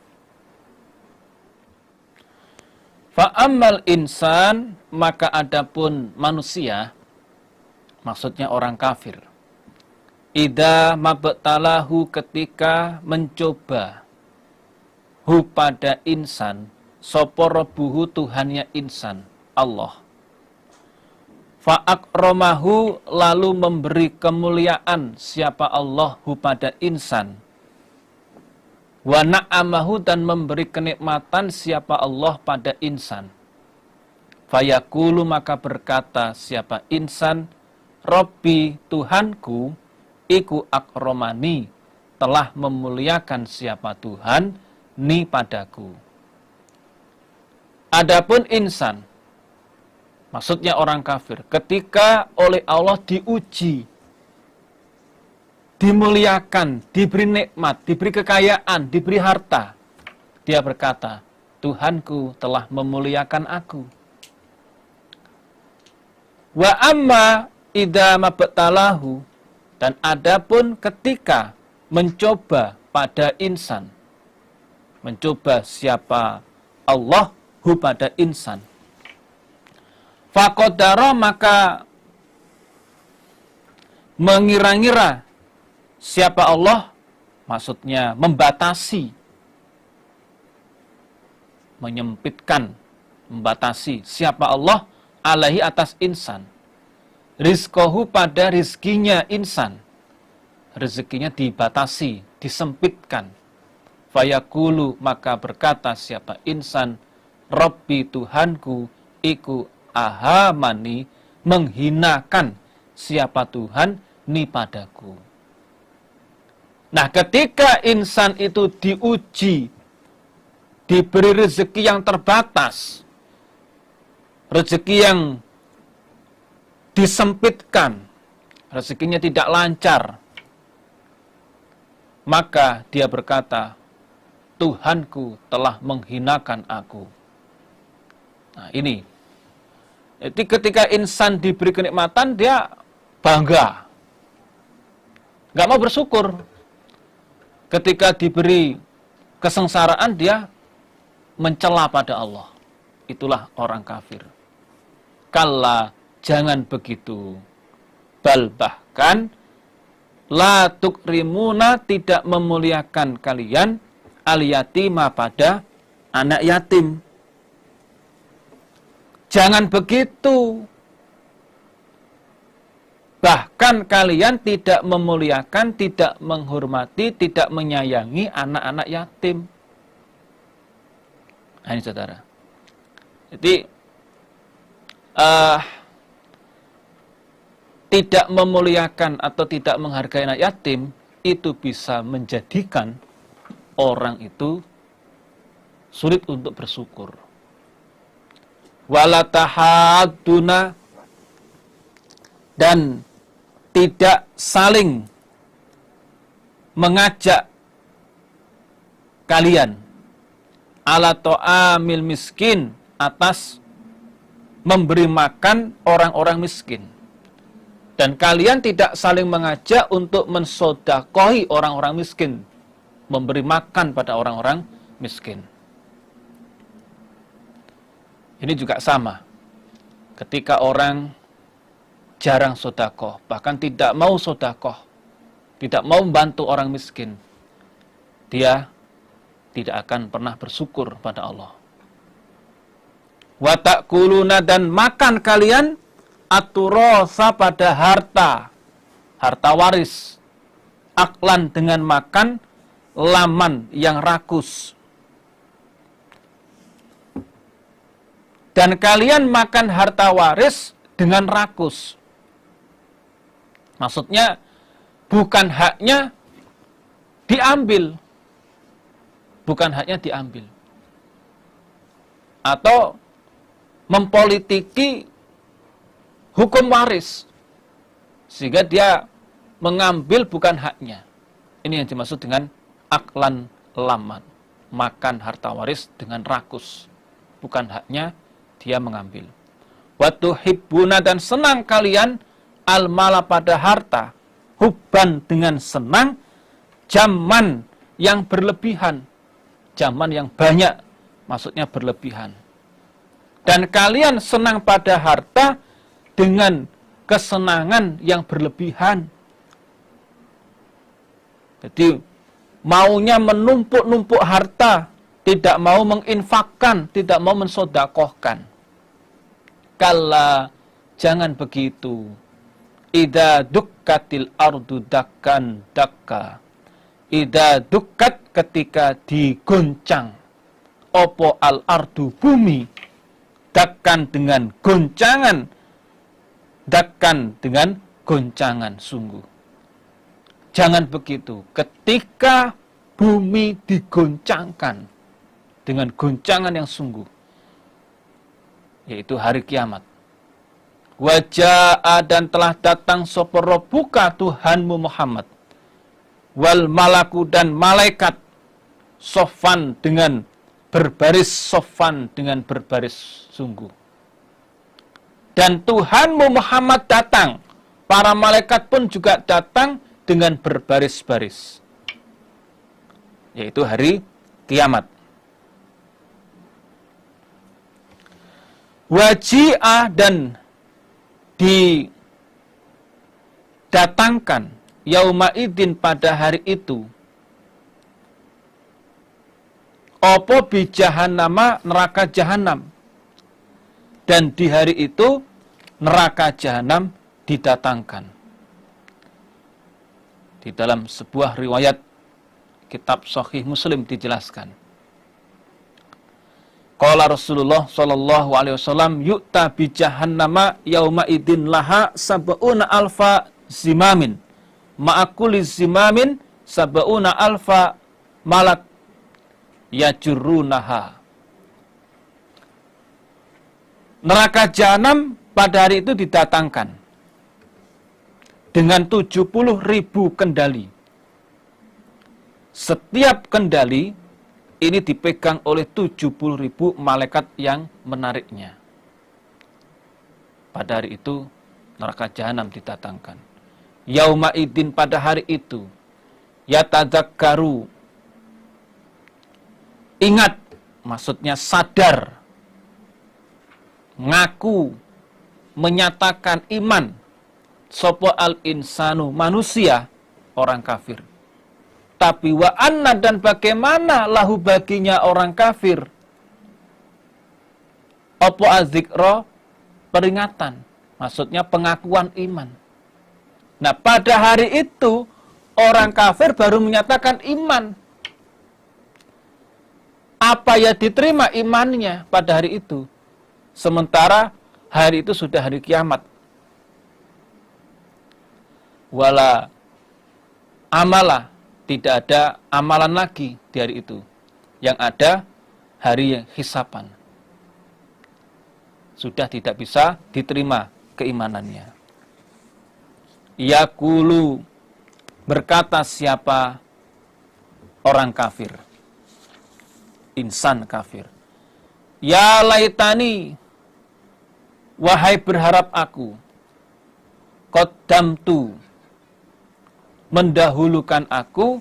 Fa'ammal insan, maka adapun manusia, maksudnya orang kafir. Idza mabtalahu, ketika mencoba hu pada insan, sapa rabbuhu Tuhannya insan, Allah. Fa'akramahu, lalu memberi kemuliaan siapa Allah hu pada insan. Wa na'amahu, dan memberi kenikmatan siapa Allah pada insan. Fayaqulu, maka berkata siapa insan, Rabbi, Tuhanku, iku akromani, telah memuliakan siapa Tuhan ni padaku. Adapun insan, maksudnya orang kafir, ketika oleh Allah diuji, dimuliakan, diberi nikmat, diberi kekayaan, diberi harta, dia berkata, Tuhanku telah memuliakan aku. Wa amma idza mabtalahu, dan adapun ketika mencoba pada insan, mencoba siapa Allah hu pada insan, faqadara, maka mengira-ngira siapa Allah, maksudnya membatasi, menyempitkan, membatasi siapa Allah alaihi atas insan, rizqahu pada rizkinya insan, rezekinya dibatasi, disempitkan. Fayaqulu, maka berkata siapa insan, Rabbi, Tuhanku, iku ahamani, menghinakan siapa Tuhan ni padaku. Nah, ketika insan itu diuji, diberi rezeki yang terbatas, rezeki yang disempitkan, rezekinya tidak lancar, maka dia berkata, Tuhanku telah menghinakan aku. Nah, ini. Jadi ketika insan diberi kenikmatan, dia bangga. Nggak mau bersyukur. Ketika diberi kesengsaraan, dia mencela pada Allah. Itulah orang kafir. Kalla, jangan begitu. Bal, bahkan, la tukrimuna, tidak memuliakan kalian al-yatima, pada anak yatim. Jangan begitu. Bahkan kalian tidak memuliakan, tidak menghormati, tidak menyayangi anak-anak yatim. Nah, ini saudara. Jadi, tidak memuliakan atau tidak menghargai anak yatim, itu bisa menjadikan orang itu sulit untuk bersyukur. Wala tahadduna, dan tidak saling mengajak kalian ala ta'amil miskin, atas memberi makan orang-orang miskin. Dan kalian tidak saling mengajak untuk mensodakohi orang-orang miskin, memberi makan pada orang-orang miskin. Ini juga sama. Ketika orang jarang sodakoh, bahkan tidak mau sodakoh, tidak mau membantu orang miskin, dia tidak akan pernah bersyukur pada Allah. Wa ta'kuluna, dan makan kalian aturosa, pada harta waris, aklan, dengan makan laman, yang rakus. Dan kalian makan harta waris dengan rakus. Maksudnya bukan haknya diambil. Bukan haknya diambil. Atau mempolitiki hukum waris. Sehingga dia mengambil bukan haknya. Ini yang dimaksud dengan aklan laman. Makan harta waris dengan rakus. bukan haknya, dia mengambil. Wa tuhibbuna, dan senang kalian al-mala pada harta, hubban dengan senang, jamman yang berlebihan, jaman yang banyak, maksudnya berlebihan. Dan kalian senang pada harta dengan kesenangan yang berlebihan. Jadi maunya menumpuk-numpuk harta, tidak mau menginfakkan, tidak mau mensodakohkan. Kalla, jangan begitu. Idza dukkatil ardu dakkan dakka. Idza dukkat, ketika digoncang. Opo al ardu, bumi. Dakkan, dengan goncangan. Dakkan, dengan goncangan sungguh. Jangan begitu. Ketika bumi digoncangkan dengan goncangan yang sungguh, yaitu hari kiamat. Waja'a, dan telah datang sapa rabbuka, Tuhanmu Muhammad, wal malaku, dan malaikat, sofan, dengan berbaris, sofan, dengan berbaris sungguh. Dan Tuhanmu Muhammad datang, para malaikat pun juga datang dengan berbaris-baris, yaitu hari kiamat. Waji'ah, dan didatangkan yauma idin, pada hari itu, opo bi jahannama, neraka jahanam. Dan di hari itu neraka jahanam didatangkan. Di dalam sebuah riwayat kitab Sahih Muslim dijelaskan, qala Rasulullah sallallahu alaihi wasallam, yu'ta bi jahannama yauma idin laha sab'una alfa zimamin, ma'akuli zimamin sab'una alfa malak yajurrunaha. Neraka jahanam pada hari itu didatangkan dengan 70.000 kendali. Setiap kendali ini dipegang oleh 70.000 malaikat yang menariknya. Pada hari itu neraka jahanam didatangkan. Yauma idin, pada hari itu, yatadzakkaru, ingat, maksudnya sadar, ngaku, menyatakan iman, sopo al insanu, manusia, orang kafir. Tapi wa anna, dan bagaimana lahu, baginya orang kafir, opo azikro, peringatan, maksudnya pengakuan iman. Nah, pada hari itu orang kafir baru menyatakan iman. Apa ya diterima imannya pada hari itu? Sementara hari itu sudah hari kiamat. Wala amala, tidak ada amalan lagi di hari itu. Yang ada hari hisapan. Sudah tidak bisa diterima keimanannya. Yaqulu, berkata siapa orang kafir, insan kafir, ya laitani, wahai berharap aku, qaddamtu, mendahulukan aku,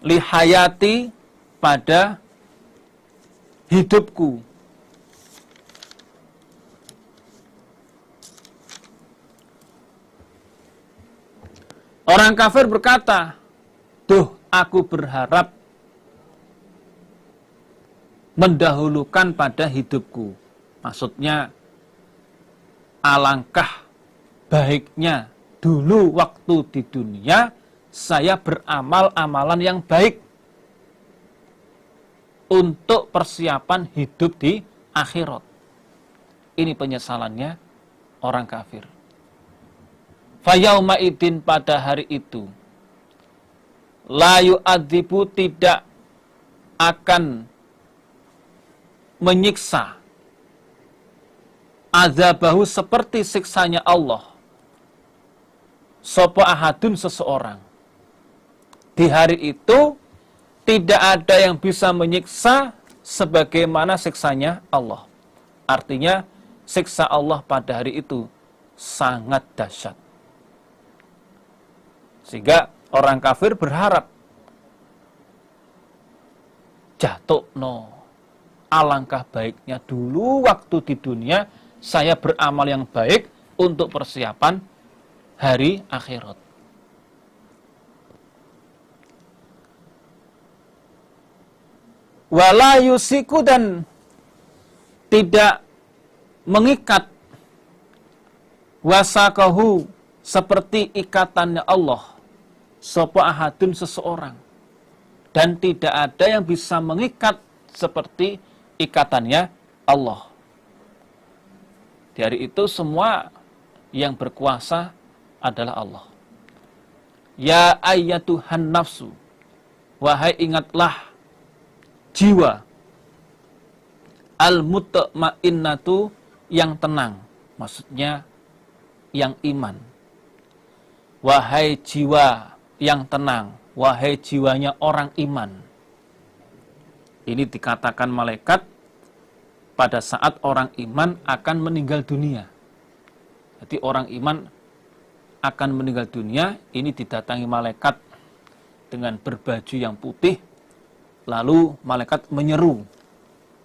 lihayati, pada hidupku. Orang kafir berkata, duh, aku berharap mendahulukan pada hidupku. Maksudnya, alangkah baiknya dulu waktu di dunia saya beramal amalan yang baik untuk persiapan hidup di akhirat. Ini penyesalannya orang kafir. Fayauma idin, pada hari itu, la yu'adzibu, tidak akan menyiksa, azabahu, seperti siksanya Allah, sapa ahadun, seseorang. Di hari itu tidak ada yang bisa menyiksa sebagaimana siksanya Allah. Artinya siksa Allah pada hari itu sangat dahsyat. Sehingga orang kafir berharap, jatuh no, alangkah baiknya dulu waktu di dunia saya beramal yang baik untuk persiapan hari akhirat. Wala yusiku, dan tidak mengikat wasakahu, seperti ikatannya Allah, sapa ahadun, seseorang, dan tidak ada yang bisa mengikat seperti ikatannya Allah. Di hari itu semua yang berkuasa adalah Allah. Ya ayyatuhan nafsu, wahai ingatlah jiwa, al-mutma'innatu, yang tenang, maksudnya yang iman. Wahai jiwa yang tenang, wahai jiwanya orang iman. Ini dikatakan malaikat pada saat orang iman akan meninggal dunia. Jadi orang iman akan meninggal dunia, ini didatangi malaikat dengan berbaju yang putih, lalu malaikat menyeru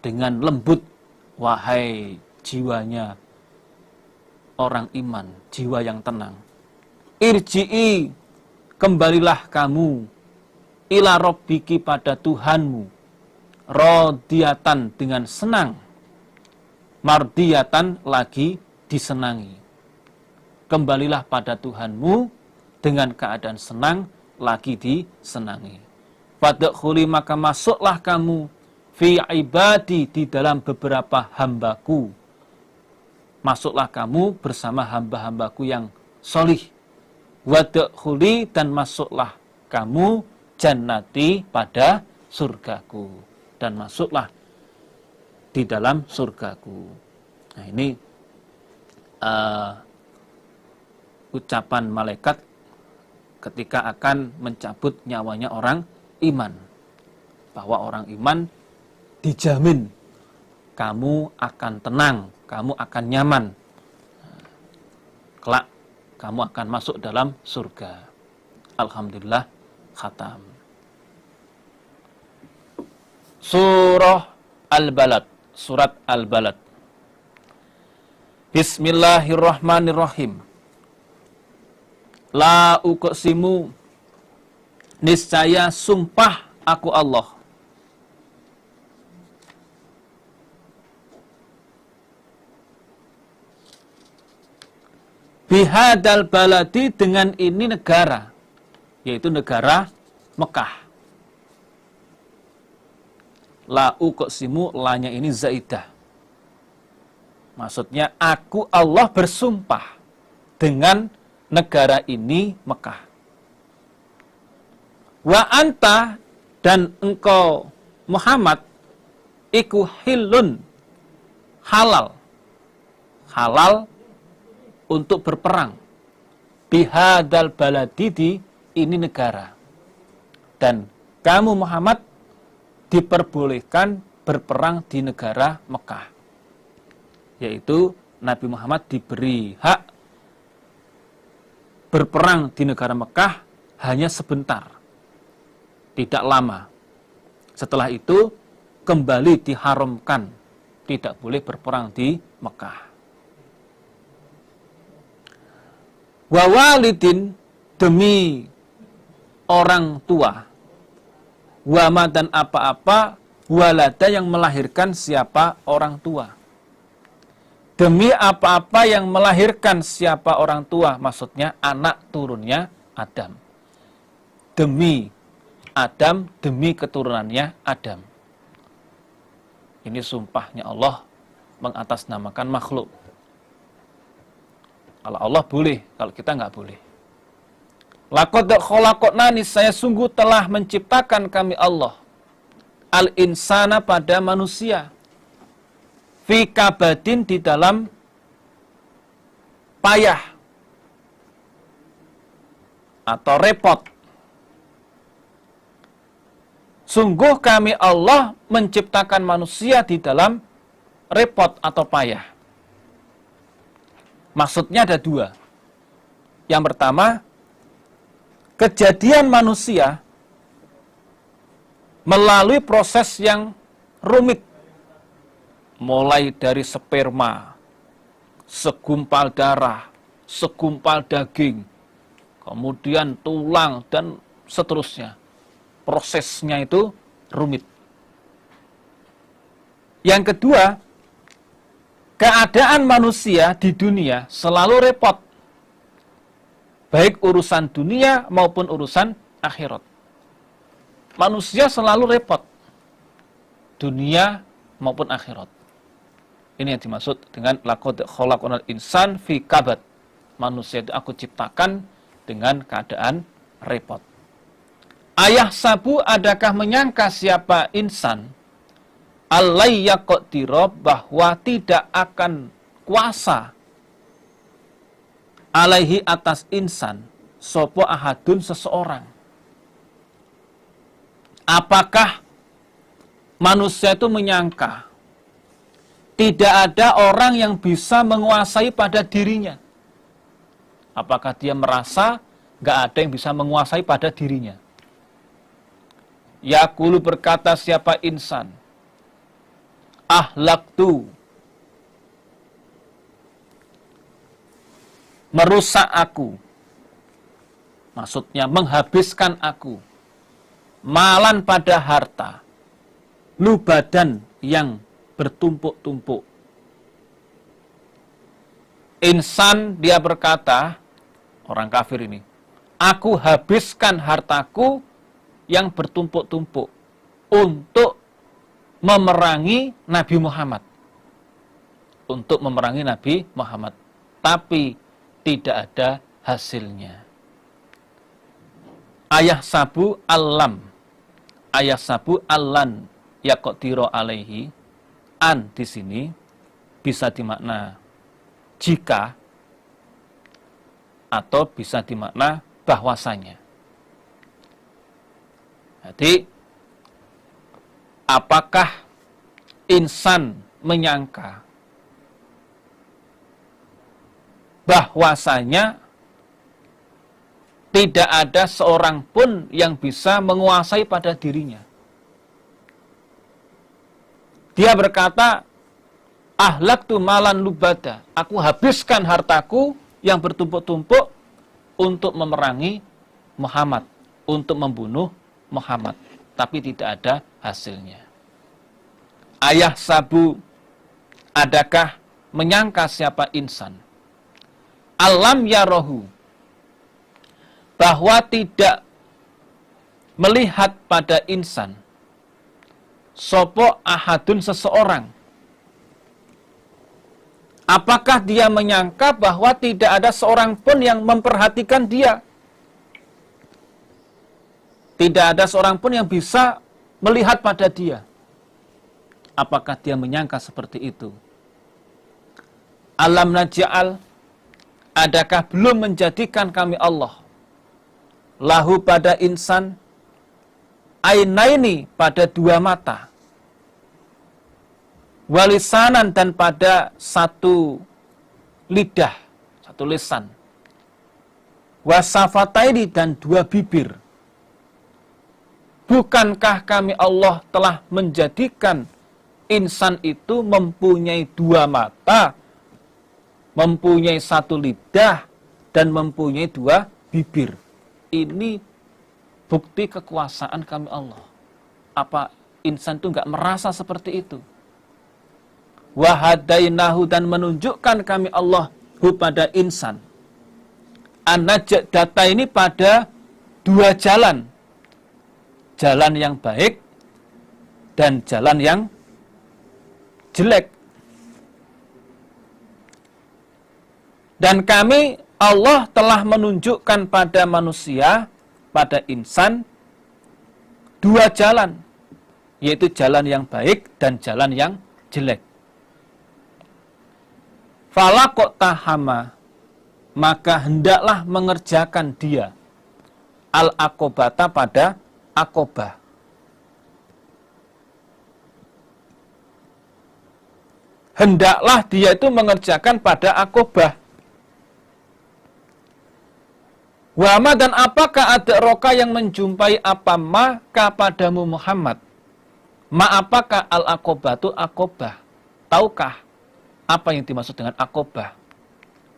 dengan lembut, wahai jiwanya orang iman, jiwa yang tenang, irji'i, kembalilah kamu, ila rabbiki, pada Tuhanmu, radiyatan, dengan senang, mardiyatan, lagi disenangi. Kembalilah pada Tuhanmu dengan keadaan senang, lagi disenangi. Fadkhuli, maka masuklah kamu, fi ibadi, di dalam beberapa hambaku. Masuklah kamu bersama hamba-hambaku yang solih. Wadkhuli, dan masuklah kamu, jannati, pada surgaku. Dan masuklah di dalam surgaku. Nah, ini ucapan malaikat ketika akan mencabut nyawanya orang iman. Bahwa orang iman dijamin kamu akan tenang, kamu akan nyaman. Kelak kamu akan masuk dalam surga. Alhamdulillah, khatam. Surah Al-Balad, surat Al-Balad. Bismillahirrahmanirrahim. La uqsimu, niscaya sumpah aku Allah. Bihadal baladi, dengan ini negara, yaitu negara Mekah. La uqsimu, lanya ini zaidah. Maksudnya aku Allah bersumpah dengan negara ini, Mekah. Wa anta, dan engkau Muhammad, iku hilun, halal. Halal untuk berperang. Bihadal baladi, di ini negara. Dan kamu Muhammad diperbolehkan berperang di negara Mekah. Yaitu Nabi Muhammad diberi hak berperang di negara Mekah hanya sebentar, tidak lama. Setelah itu kembali diharamkan, tidak boleh berperang di Mekah. Wa walidin, demi orang tua, wama, dan apa-apa, walada, yang melahirkan siapa orang tua. Demi apa-apa yang melahirkan siapa orang tua, maksudnya anak turunnya Adam. Demi Adam, demi keturunannya Adam. Ini sumpahnya Allah mengatasnamakan makhluk. Kalau Allah boleh, kalau kita nggak boleh. Laqad khalaqna, niscaya sungguh telah menciptakan kami Allah al-insana, pada manusia, fi kabadin, di dalam payah atau repot. Sungguh kami Allah menciptakan manusia di dalam repot atau payah. Maksudnya ada dua. Yang pertama, kejadian manusia melalui proses yang rumit. Mulai dari sperma, segumpal darah, segumpal daging, kemudian tulang, dan seterusnya. Prosesnya itu rumit. Yang kedua, keadaan manusia di dunia selalu repot. Baik urusan dunia maupun urusan akhirat. Manusia selalu repot. Dunia maupun akhirat. Ini yang dimaksud dengan laqad khalaqnal insan fi kabad. Manusia itu aku ciptakan dengan keadaan repot. Ayah sabu, adakah menyangka siapa insan allai yaqdira, bahwa tidak akan kuasa alaihi atas insan sopo ahadun seseorang. Apakah manusia itu menyangka tidak ada orang yang bisa menguasai pada dirinya? Apakah dia merasa nggak ada yang bisa menguasai pada dirinya? Yaqulu, berkata siapa insan, ahlaktu, merusak aku, maksudnya menghabiskan aku, malan pada harta, lubadan yang bertumpuk-tumpuk. Insan, dia berkata, orang kafir ini, aku habiskan hartaku yang bertumpuk-tumpuk untuk memerangi Nabi Muhammad. Untuk memerangi Nabi Muhammad. Tapi tidak ada hasilnya. Ayah sabu alam. Ayah sabu alan yaqdira alaihi. An di sini bisa dimakna jika atau bisa dimakna bahwasanya. Jadi, apakah insan menyangka bahwasanya tidak ada seorang pun yang bisa menguasai pada dirinya? Dia berkata, ahlaktu malan lubada, aku habiskan hartaku yang bertumpuk-tumpuk untuk memerangi Muhammad, untuk membunuh Muhammad, tapi tidak ada hasilnya. Ayah sabu, adakah menyangka siapa insan alam yarohu, bahwa tidak melihat pada insan sopo ahadun seseorang. Apakah dia menyangka bahwa tidak ada seorang pun yang memperhatikan dia? Tidak ada seorang pun yang bisa melihat pada dia. Apakah dia menyangka seperti itu? Alam naj'al, adakah belum menjadikan kami Allah lahu pada insan ainaini, pada dua mata, walisanan, dan pada satu lidah, satu lisan, wasafataini, dan dua bibir. Bukankah kami Allah telah menjadikan insan itu mempunyai dua mata, mempunyai satu lidah, dan mempunyai dua bibir? Ini bukti kekuasaan kami Allah. Apa insan itu enggak merasa seperti itu? Wahadainahu, dan menunjukkan kami Allah hu pada insan. An-najat, data ini pada dua jalan. Jalan yang baik dan jalan yang jelek. Dan kami, Allah telah menunjukkan pada manusia, pada insan, dua jalan, yaitu jalan yang baik dan jalan yang jelek. Falaqot tahama, maka hendaklah mengerjakan dia al-aqobata, pada akobah. hendaklah dia itu mengerjakan pada Aqobah. Wama dan apakah ada roka yang menjumpai apa maka padamu Muhammad? Ma apakah al-Aqobah itu Aqobah? Tahukah apa yang dimaksud dengan Aqobah?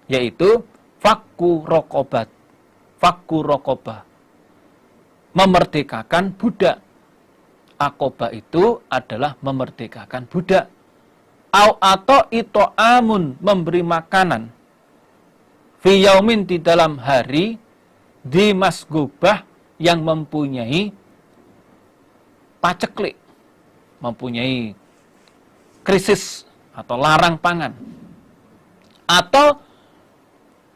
Yaitu fakku rokobat. Fakku rokobah. Memerdekakan budak. Aqobah itu adalah memerdekakan budak. Atau ito'amun, memberi makanan. Fi yaumin, di dalam hari, di masgubah yang mempunyai paceklik, mempunyai krisis atau larang pangan. Atau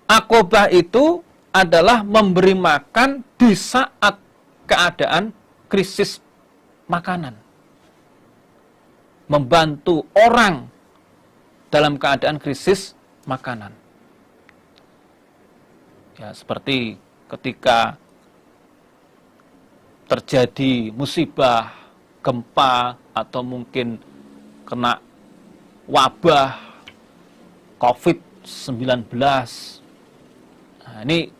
Aqobah itu adalah memberi makan di saat keadaan krisis makanan. Membantu orang dalam keadaan krisis makanan. Ya, seperti ketika terjadi musibah, gempa, atau mungkin kena wabah COVID-19. Nah, ini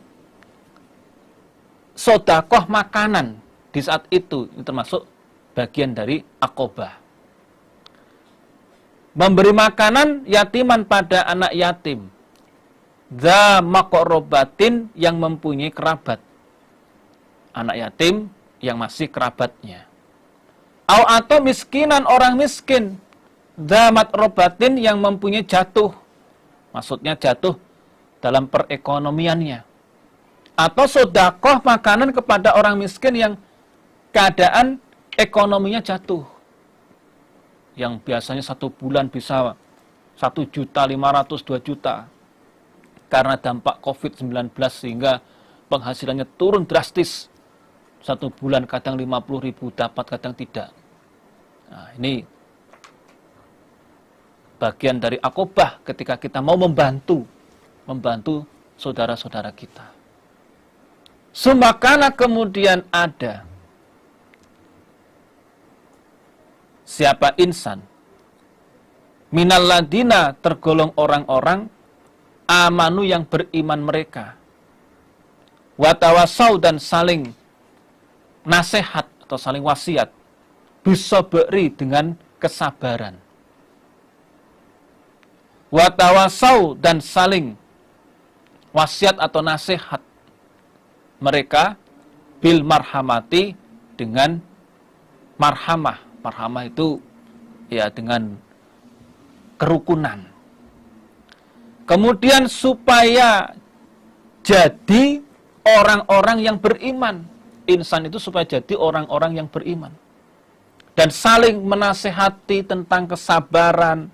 sodakoh makanan di saat itu, ini termasuk bagian dari Aqobah. Memberi makanan yatiman pada anak yatim. Dza maqrobatin, yang mempunyai kerabat. Anak yatim yang masih kerabatnya. Atau miskinan, orang miskin. Dza matrobatin, yang mempunyai jatuh. Maksudnya jatuh dalam perekonomiannya. Atau sodakoh makanan kepada orang miskin yang keadaan ekonominya jatuh. Yang biasanya 1 bulan bisa 1.500.000, 2 juta. Karena dampak COVID-19 sehingga penghasilannya turun drastis. 1 bulan kadang 50.000 dapat, kadang tidak. Nah, ini bagian dari Aqobah ketika kita mau membantu saudara-saudara kita. Sumakana, kemudian ada siapa insan minal ladina, tergolong orang-orang amanu, yang beriman mereka, watawasau, dan saling nasihat atau saling wasiat, bisa beri, dengan kesabaran, watawasau, dan saling wasiat atau nasihat mereka bil marhamati, dengan marhamah. Marhamah itu ya dengan kerukunan. Kemudian supaya jadi orang-orang yang beriman. Insan itu supaya jadi orang-orang yang beriman. Dan saling menasehati tentang kesabaran.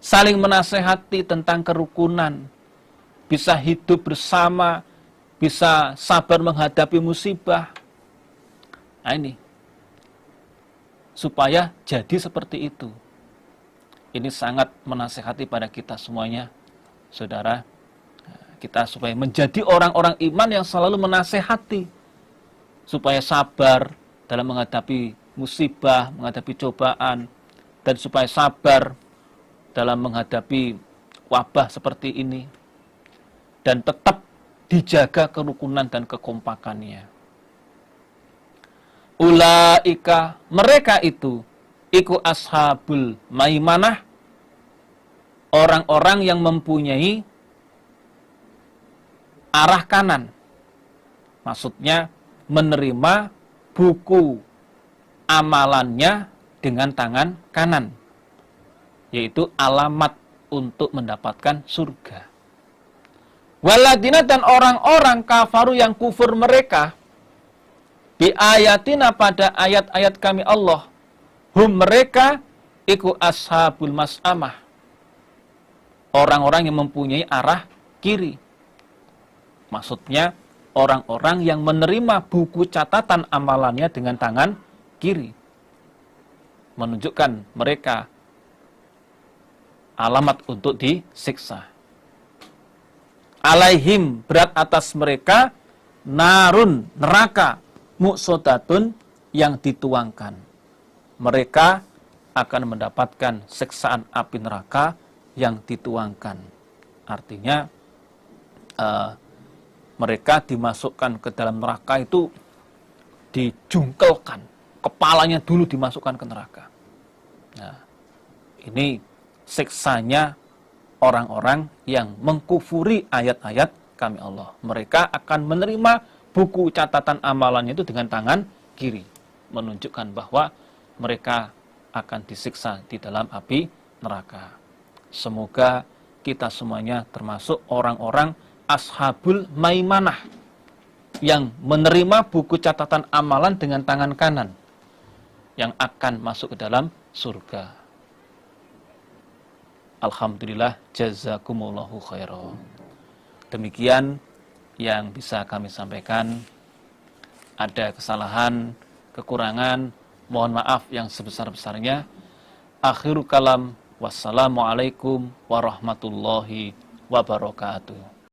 Saling menasehati tentang kerukunan. Bisa hidup bersama. Bisa sabar menghadapi musibah. Nah, ini. Supaya jadi seperti itu. Ini sangat menasehati pada kita semuanya, saudara. Kita supaya menjadi orang-orang iman yang selalu menasehati. Supaya sabar dalam menghadapi musibah, menghadapi cobaan. Dan supaya sabar dalam menghadapi wabah seperti ini. Dan tetap dijaga kerukunan dan kekompakannya. Ulaika, mereka itu, iku ashabul maimanah, orang-orang yang mempunyai arah kanan. Maksudnya menerima buku amalannya dengan tangan kanan, yaitu alamat untuk mendapatkan surga. Waladina, dan orang-orang kafaru yang kufur mereka, bi ayatina, pada ayat-ayat kami Allah, hum, mereka iku ashabul mas'amah, orang-orang yang mempunyai arah kiri. Maksudnya orang-orang yang menerima buku catatan amalannya dengan tangan kiri, menunjukkan mereka alamat untuk disiksa. Alaihim, berat atas mereka, narun, neraka, muqsodatun, yang dituangkan. Mereka akan mendapatkan siksaan api neraka yang dituangkan. Artinya mereka dimasukkan ke dalam neraka itu dijungkelkan, kepalanya dulu dimasukkan ke neraka. Nah, ini siksanya orang-orang yang mengkufuri ayat-ayat kami Allah. Mereka akan menerima buku catatan amalannya itu dengan tangan kiri, menunjukkan bahwa mereka akan disiksa di dalam api neraka. Semoga kita semuanya termasuk orang-orang ashabul maimanah yang menerima buku catatan amalan dengan tangan kanan yang akan masuk ke dalam surga. Alhamdulillah, jazakumullahu khairan. Demikian yang bisa kami sampaikan. Ada kesalahan, kekurangan, mohon maaf yang sebesar-besarnya. Akhirul kalam, wassalamualaikum warahmatullahi wabarakatuh.